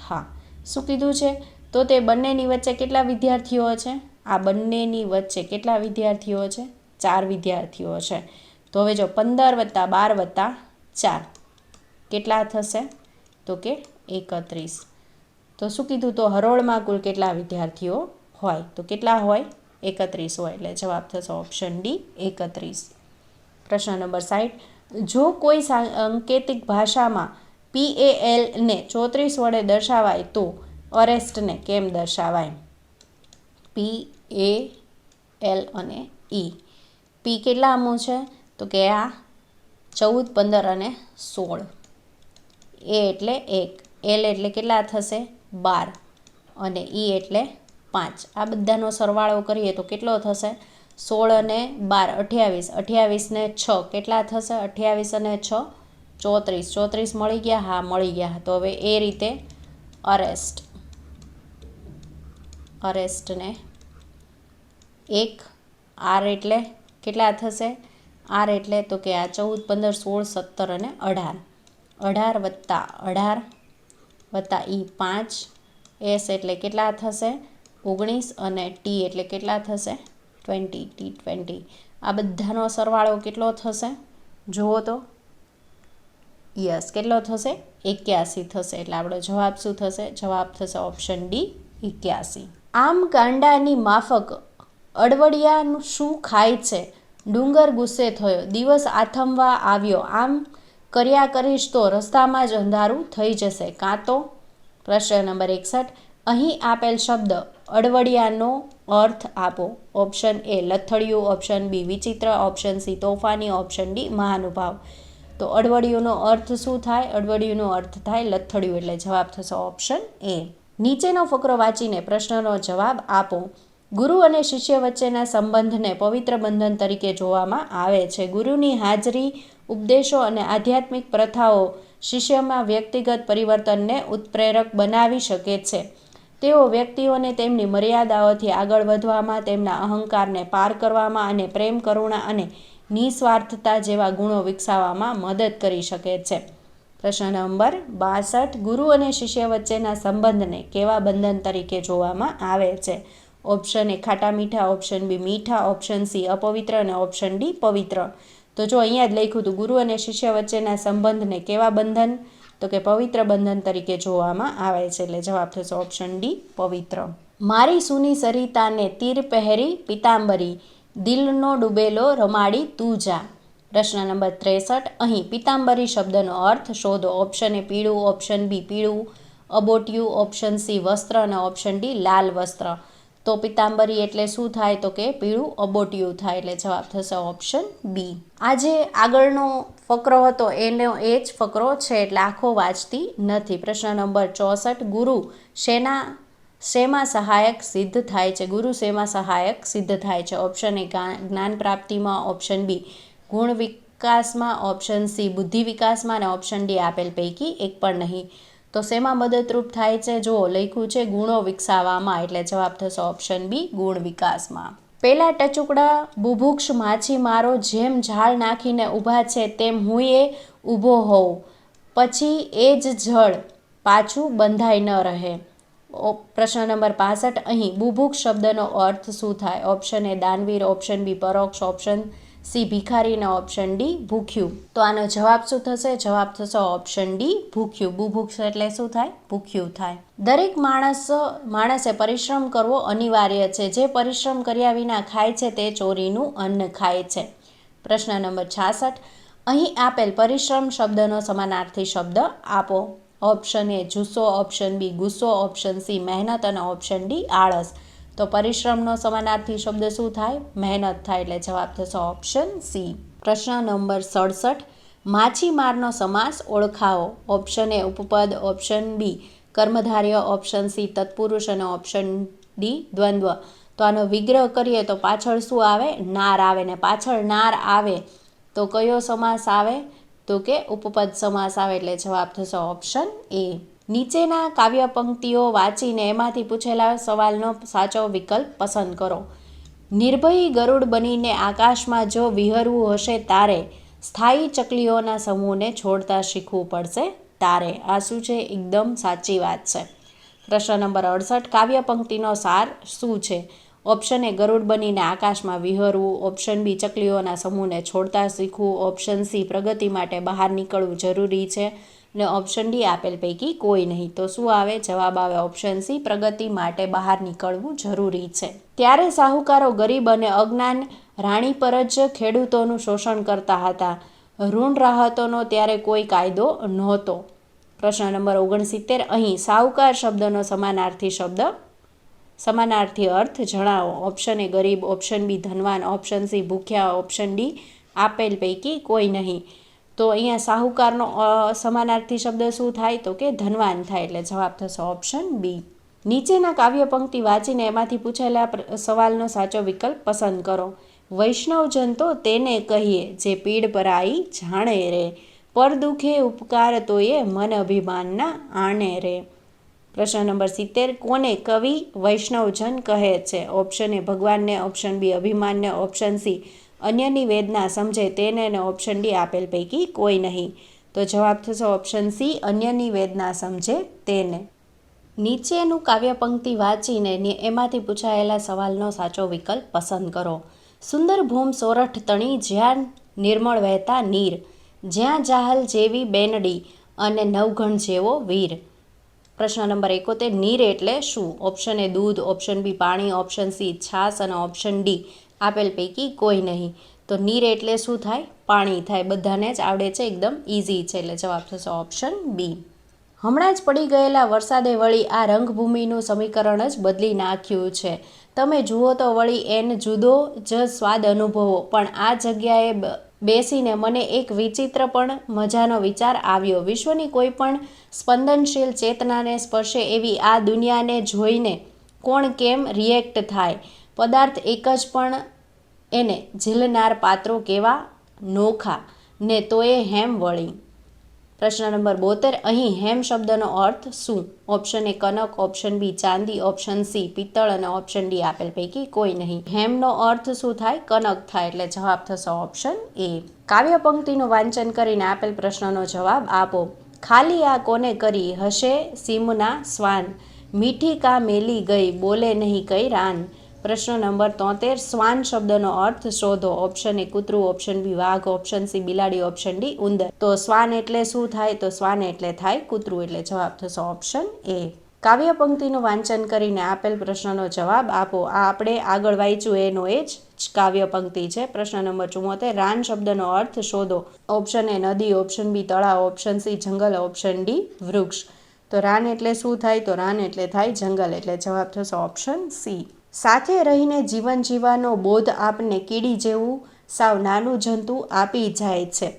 હા, શું કીધું છે? તો તે બંનેની વચ્ચે કેટલા વિદ્યાર્થીઓ છે? આ બંનેની વચ્ચે કેટલા વિદ્યાર્થીઓ છે? 4 વિદ્યાર્થીઓ છે. તો હવે જો 15 + 12 + 4 કેટલા થશે? તો કે 31. તો શું કીધું? તો હરોળમાં કુલ કેટલા વિદ્યાર્થીઓ હોય? તો કેટલા હોય? 31 હોય. એટલે જવાબ થશે ઓપ્શન ડી 31. પ્રશ્ન નંબર 60. જો કોઈ સાંકેતિક ભાષામાં PAL ને 34 વડે દર્શાવાય તો અરેસ્ટને કેમ દર્શાવાય? PAL અને E. P કેટલામું છે? તો કે આ 14, 15 અને 16. A એટલે 1, L એટલે કેટલા થશે? 12 અને E એટલે 5. આ બધાનો સરવાળો કરીએ તો કેટલો થશે? 16 અને 12 28. 28 ને 6 કેટલા થશે? 28 અને 6 34. 34 મળી ગયા? હા, મળી ગયા. તો હવે એ રીતે અરેસ્ટને 1 R એટલે કેટલા થશે? R એટલે તો કે આ 14, 15, 16, 17 અને 18. 18 + 18 + E 5. S એટલે કેટલા થશે? 19 અને T એટલે કેટલા થશે? 20. T20. આ બધાનો સરવાળો કેટલો થશે? જુઓ તો. યસ, કેટલો થશે? 81 થશે. એટલે આપણો જવાબ શું થશે? જવાબ થશે ઓપ્શન ડી 81. આમ ગાંડાની માફક અડવડિયા શું ખાય છે? ડુંગર ગુસ્સે થયો, દિવસ આથમવા આવ્યો, આમ કર્યા કરીશ તો રસ્તામાં જ અંધારું થઈ જશે. કાં તો પ્રશ્ન નંબર 61. અહીં આપેલ શબ્દ અડવડિયાનો અર્થ આપો. ઓપ્શન એ લથડિયું, ઓપ્શન બી વિચિત્ર, ઓપ્શન સી તોફાની, ઓપ્શન ડી મહાનુભાવ. તો અડવડિયુંનો અર્થ શું થાય? અડવડિયુંનો અર્થ થાય લથડિયું. એટલે જવાબ થશે ઓપ્શન એ. નીચેનો ફકરો વાંચીને પ્રશ્નનો જવાબ આપો. ગુરુ અને શિષ્ય વચ્ચેના સંબંધને પવિત્ર બંધન તરીકે જોવામાં આવે છે. ગુરુની હાજરી, ઉપદેશો અને આધ્યાત્મિક પ્રથાઓ શિષ્યમાં વ્યક્તિગત પરિવર્તનને ઉત્પ્રેરક બનાવી શકે છે. તેઓ વ્યક્તિઓને તેમની મર્યાદાઓથી આગળ વધવામાં, તેમના અહંકારને પાર કરવામાં અને પ્રેમ, કરુણા અને નિસ્વાર્થતા જેવા ગુણો વિકસાવવામાં મદદ કરી શકે છે. પ્રશ્ન નંબર 62. ગુરુ અને શિષ્ય વચ્ચેના સંબંધને કેવા બંધન તરીકે જોવામાં આવે છે? ઓપ્શન એ ખાટા મીઠા, ઓપ્શન બી મીઠા, ઓપ્શન સી અપવિત્ર અને ઓપ્શન ડી પવિત્ર. તો જો અહીંયા જ લખ્યું હતું ગુરુ અને શિષ્ય વચ્ચેના સંબંધને કેવા બંધન? તો કે પવિત્ર બંધન તરીકે જોવામાં આવે છે. એટલે જવાબ થશે ઓપ્શન ડી પવિત્ર. મારી સૂની સરિતાને તીર પહેરી પિતાંબરી, દિલનો ડૂબેલો રમાડી તું જા. પ્રશ્ન નંબર 63. અહીં પિતાંબરી શબ્દનો અર્થ શોધો. ઓપ્શન એ પીળું, ઓપ્શન બી પીળું અબોટિયું, ઓપ્શન સી વસ્ત્ર અને ઓપ્શન ડી લાલ વસ્ત્ર. તો પિતાંબરી એટલે શું થાય? તો કે પીળું અબોટિયું થાય. એટલે જવાબ થશે ઓપ્શન બી. આજે આગળનો ફકરો હતો એનો એ જ ફકરો છે, એટલે આખો વાંચતી નથી. પ્રશ્ન નંબર 64. ગુરુ શેમાં સહાયક સિદ્ધ થાય છે? ગુરુ શેમાં સહાયક સિદ્ધ થાય છે? ઓપ્શન એ જ્ઞાન પ્રાપ્તિમાં, ઓપ્શન બી ગુણ વિકાસમાં, ઓપ્શન સી બુદ્ધિ વિકાસમાં અને ઓપ્શન ડી આપેલ પૈકી એક પણ નહીં. તો શેમાં મદદરૂપ થાય છે? જો લખ્યું છે ગુણો વિકસાવવામાં. એટલે જવાબ થશે ઓપ્શન બી ગુણ વિકાસમાં. પેલા ટચુકડા બુભુક્ષ માછીમારો જેમ ઝાડ નાખીને ઊભા છે તેમ હું એ ઊભો હોઉં, પછી એ જ જળ પાછું બંધાઈ ન રહે. પ્રશ્ન નંબર 65. અહીં બુભુક્ષ શબ્દનો અર્થ શું થાય? ઓપ્શન એ દાનવીર, ઓપ્શન બી પરોક્ષ, ઓપ્શન સી ભિખારી અને ઓપ્શન ડી ભૂખ્યું. તો આનો જવાબ શું થશે? જવાબ થશે ઓપ્શન ડી ભૂખ્યું. બુભુક્ષ એટલે શું થાય? ભૂખ્યું થાય. દરેક માણસે પરિશ્રમ કરવો અનિવાર્ય છે. જે પરિશ્રમ કર્યા વિના ખાય છે તે ચોરીનું અન્ન ખાય છે. પ્રશ્ન નંબર 66. અહીં આપેલ પરિશ્રમ શબ્દનો સમાનાર્થી શબ્દ આપો. ઓપ્શન એ જુસ્સો, ઓપ્શન બી ગુસ્સો, ઓપ્શન સી મહેનત અને ઓપ્શન ડી આળસ. તો પરિશ્રમનો સમાનાર્થી શબ્દ શું થાય? મહેનત થાય. એટલે જવાબ થશે ઓપ્શન સી. પ્રશ્ન નંબર 67. માછીમારનો સમાસ ઓળખાવો. ઓપ્શન એ ઉપપદ, ઓપ્શન બી કર્મધારય, ઓપ્શન સી તત્પુરુષ અને ઓપ્શન ડી દ્વંદ્વ. તો આનો વિગ્રહ કરીએ તો પાછળ શું આવે? નાર આવે. ને પાછળ નાર આવે તો કયો સમાસ આવે? તો તો કે ઉપપદ સમાસ આવે એટલે જવાબ થશે ઓપ્શન એ. નીચેના કાવ્ય પંક્તિઓ વાંચીને એમાંથી પૂછેલા સવાલનો સાચો વિકલ્પ પસંદ કરો. નિર્ભયી ગરુડ બનીને આકાશમાં જો વિહરવું હશે તારે, સ્થાયી ચકલીઓના સમૂહને છોડતા શીખવું પડશે તારે. આ શું છે? એકદમ સાચી વાત છે. પ્રશ્ન નંબર 68, કાવ્ય પંક્તિનો સાર શું છે? ઓપ્શન એ ગરુડ બનીને આકાશમાં વિહરવું, ઓપ્શન બી ચકલીઓના સમૂહને છોડતા શીખવું, ઓપ્શન સી પ્રગતિ માટે બહાર નીકળવું જરૂરી છે, અને ઓપ્શન ડી આપેલ પૈકી કોઈ નહીં. તો શું આવે? જવાબ આવે ઓપ્શન સી, પ્રગતિ માટે બહાર નીકળવું જરૂરી છે. ત્યારે સાહુકારો ગરીબ અને અજ્ઞાન રાણી પર જ ખેડૂતોનું શોષણ કરતા હતા. ઋણ રાહતોનો ત્યારે કોઈ કાયદો નહોતો. પ્રશ્ન નંબર 69, અહીં સાહુકાર શબ્દનો સમાનાર્થી અર્થ જણાવો. ઓપ્શન એ ગરીબ, ઓપ્શન બી ધનવાન, ઓપ્શન સી ભૂખ્યા, ઓપ્શન ડી આપેલ પૈકી કોઈ નહીં. તો અહીંયા સાહુકારનો સમાનાર્થી શબ્દ શું થાય? તો કે ધનવાન થાય, એટલે જવાબ થશે ઓપ્શન બી. નીચેના કાવ્ય પંક્તિ વાંચીને એમાંથી પૂછેલા સવાલનો સાચો વિકલ્પ પસંદ કરો. વૈષ્ણવજન તો તેને કહીએ જે પીડ પરાઈ જાણે રે, પર દુખે ઉપકાર તોય મન અભિમાનના આણે રે. પ્રશ્ન નંબર 70, કોને કવિ વૈષ્ણવજન કહે છે? ઓપ્શન એ ભગવાનને, ઓપ્શન બી અભિમાનને, ઓપ્શન સી અન્યની વેદના સમજે તેને, અને ઓપ્શન ડી આપેલ પૈકી કોઈ નહીં. તો જવાબ થશે ઓપ્શન સી, અન્યની વેદના સમજે તેને. નીચેનું કાવ્ય પંક્તિ વાંચીને એમાંથી પૂછાયેલા સવાલનો સાચો વિકલ્પ પસંદ કરો. સુંદર ભૂમ સોરઠ તણી જ્યાં નિર્મળ વહેતા નીર, જ્યાં જાહલ જેવી બેનડી અને નવઘણ જેવો વીર. પ્રશ્ન નંબર 71, નીર એટલે શું? ઓપ્શન એ દૂધ, ઓપ્શન બી પાણી, ઓપ્શન સી છાશ, અને ઓપ્શન ડી આપેલ પૈકી કોઈ નહીં. તો નીર એટલે શું થાય? પાણી થાય. બધાને જ આવડે છે, એકદમ ઇઝી છે, એટલે જવાબ થશે ઓપ્શન બી. હમણાં જ પડી ગયેલા વરસાદે વળી આ રંગભૂમિનું સમીકરણ જ બદલી નાખ્યું છે. તમે જુઓ તો વળી એન જુદો જ સ્વાદ અનુભવો. પણ આ જગ્યાએ બેસીને મને એક વિચિત્ર પણ મજાનો વિચાર આવ્યો. વિશ્વની કોઈ પણ સ્પંદનશીલ ચેતનાને સ્પર્શે એવી આ દુનિયાને જોઈને કોણ કેમ રિએક્ટ થાય? પદાર્થ એક જ પણ એને ઝીલનાર પાત્રો કેવા નોખા ને તોય હેમ વળી. પ્રશ્ન નંબર 72, અહીં હેમ શબ્દનો અર્થ શું? Option A Kanak, option B ચાંદી, ઓપ્શન સી પિત્તળ, અને ઓપ્શન ડી આપેલ પૈકી કોઈ નહીં. હેમનો અર્થ શું થાય? કનક થાય, એટલે જવાબ થશે ઓપ્શન એ. કાવ્ય પંક્તિનું વાંચન કરીને આપેલ પ્રશ્નનો જવાબ આપો. ખાલી આ કોને કરી હશે સીમના શ્વાન, મીઠી કા મેલી ગઈ બોલે નહીં કઈ રાન. પ્રશ્ન નંબર 73, શ્વાન શબ્દનો અર્થ શોધો. ઓપ્શન એ કૂતરું, ઓપ્શન બી વાઘ, ઓપ્શન સી બિલાડી, ઓપ્શન ડી ઉંદર. તો શ્વાન એટલે શું થાય? તો શ્વાન એટલે થાય કૂતરું, એટલે જવાબ થશે ઓપ્શન એ. કાવ્ય પંક્તિનું વાંચન કરીને આપેલ પ્રશ્નનો જવાબ આપો. આ આપણે આગળ વાંચ્યું એનો એ જ કાવ્ય પંક્તિ છે. પ્રશ્ન નંબર 74, રાન શબ્દનો અર્થ શોધો. ઓપ્શન એ નદી, ઓપ્શન બી તળાવ, ઓપ્શન સી જંગલ, ઓપ્શન ડી વૃક્ષ. તો રાન એટલે શું થાય? તો રાન એટલે થાય જંગલ, એટલે જવાબ થશે ઓપ્શન સી. સાથે રહીને જીવન જીવવાનો બોધ આપને કીડી જેવું સાવ નાનું જંતુ આપી જાય છે.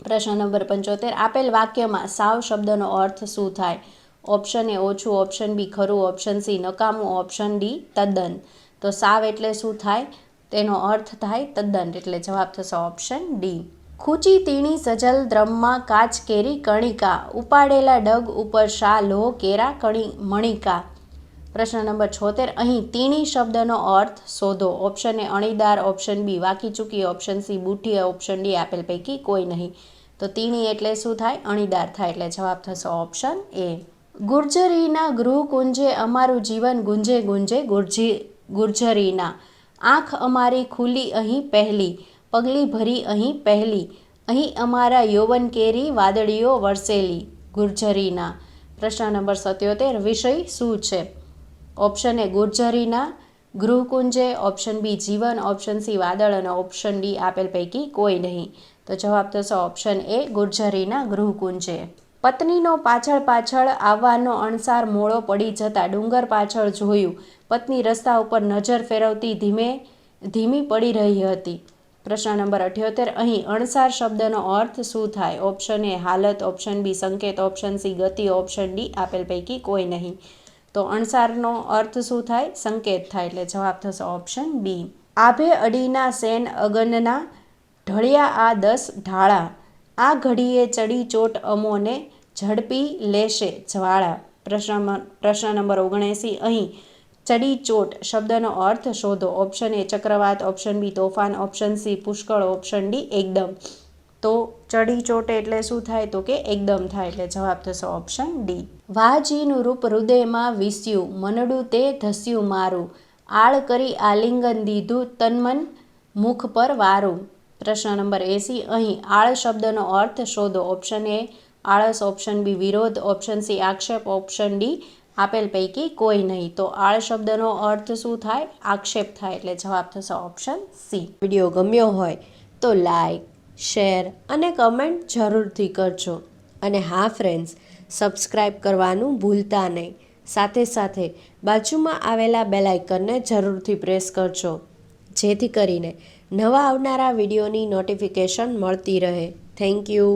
પ્રશ્ન નંબર 75, આપેલ વાક્યમાં સાવ શબ્દનો અર્થ શું થાય? ઓપ્શન એ ઓછું, ઓપ્શન બી ખરું, ઓપ્શન સી નકામું, ઓપ્શન ડી તદ્દન. તો સાવ એટલે શું થાય? તેનો અર્થ થાય તદ્દન, એટલે જવાબ થશે ઓપ્શન ડી. ખૂચી તીણી સજલ દ્રમમાં કાચ કેરી કણિકા, ઉપાડેલા ડગ ઉપર શા લો કેરા મણિકા. પ્રશ્ન નંબર 76, અહીં તીણી શબ્દનો અર્થ શોધો. ઓપ્શન એ અણીદાર, ઓપ્શન બી વાકી ચૂકી, ઓપ્શન સી બુઠ્ઠી, ઓપ્શન ડી આપેલ પૈકી કોઈ નહીં. તો તીણી એટલે શું થાય? અણીદાર થાય, એટલે જવાબ થશે ઓપ્શન એ. ગુર્જરીના ગૃહકુંજે અમારું જીવન ગુંજે ગુંજે ગુર્જરીના, આંખ અમારી ખુલી અહીં પહેલી, પગલી ભરી અહીં પહેલી, અહીં અમારા યૌવન કેરી વાદળીઓ વરસેલી ગુર્જરીના. પ્રશ્ન નંબર 77, વિષય શું છે? ઓપ્શન એ ગુર્જરીના ગૃહકુંજે, ઓપ્શન બી જીવન, ઓપ્શન સી વાદળ, અને ઓપ્શન ડી આપેલ પૈકી કોઈ નહીં. તો જવાબ થશે ઓપ્શન એ ગુર્જરીના ગૃહકુંજે. પત્નીનો પાછળ પાછળ આવવાનો અણસાર મોળો પડી જતા ડુંગર પાછળ જોયું, પત્ની રસ્તા ઉપર નજર ફેરવતી ધીમી પડી રહી હતી. પ્રશ્ન નંબર 78, અહીં અણસાર શબ્દનો અર્થ શું થાય? ઓપ્શન એ હાલત, ઓપ્શન બી સંકેત, ઓપ્શન સી ગતિ, ઓપ્શન ડી આપેલ પૈકી કોઈ નહીં. તો અણસારનો અર્થ શું થાય? સંકેત થાય, એટલે જવાબ થશે ઓપ્શન બી. આભે અડીના સેન અગનના ઢળ્યા આ 10 ઢાળા, આ ઘડીએ ચડી ચોટ અમોને ઝડપી લેશે જ્વાળા. પ્રશ્ન નંબર 79. અહીં ચડી ચોટ શબ્દનો અર્થ શોધો. ઓપ્શન એ ચક્રવાત, ઓપ્શન બી તોફાન, ઓપ્શન સી પુષ્કળ, ઓપ્શન ડી એકદમ. તો ચડી ચોટે એટલે શું થાય? તો કે એકદમ થાય. એટલે જવાબ થશે ઓપ્શન ડી. વાહજીનું રૂપ હૃદયમાં વિસ્યું, મનડું તે ધસ્યું મારું, આળ કરી આલિંગન દીધું તન્મન મુખ પર વારું. પ્રશ્ન નંબર 80. અહીં આળ શબ્દનો અર્થ શોધો. ઓપ્શન એ આળસ, ઓપ્શન બી વિરોધ, ઓપ્શન સી આક્ષેપ, ઓપ્શન ડી આપેલ પૈકી કોઈ નહીં. તો આળ શબ્દનો અર્થ શું થાય? આક્ષેપ થાય. એટલે જવાબ થશે ઓપ્શન સી. વિડીયો ગમ્યો હોય તો લાઈક, શેર અને કમેન્ટ જરૂરથી કરજો. અને હા ફ્રેન્ડ્સ, સબસ્ક્રાઈબ કરવાનું ભૂલતા નહીં. સાથે સાથે બાજુમાં આવેલા બેલ આઇકનને જરૂરથી પ્રેસ કરજો, જેથી કરીને નવા આવનારા વિડીયોની નોટિફિકેશન મળતી રહે. Thank you.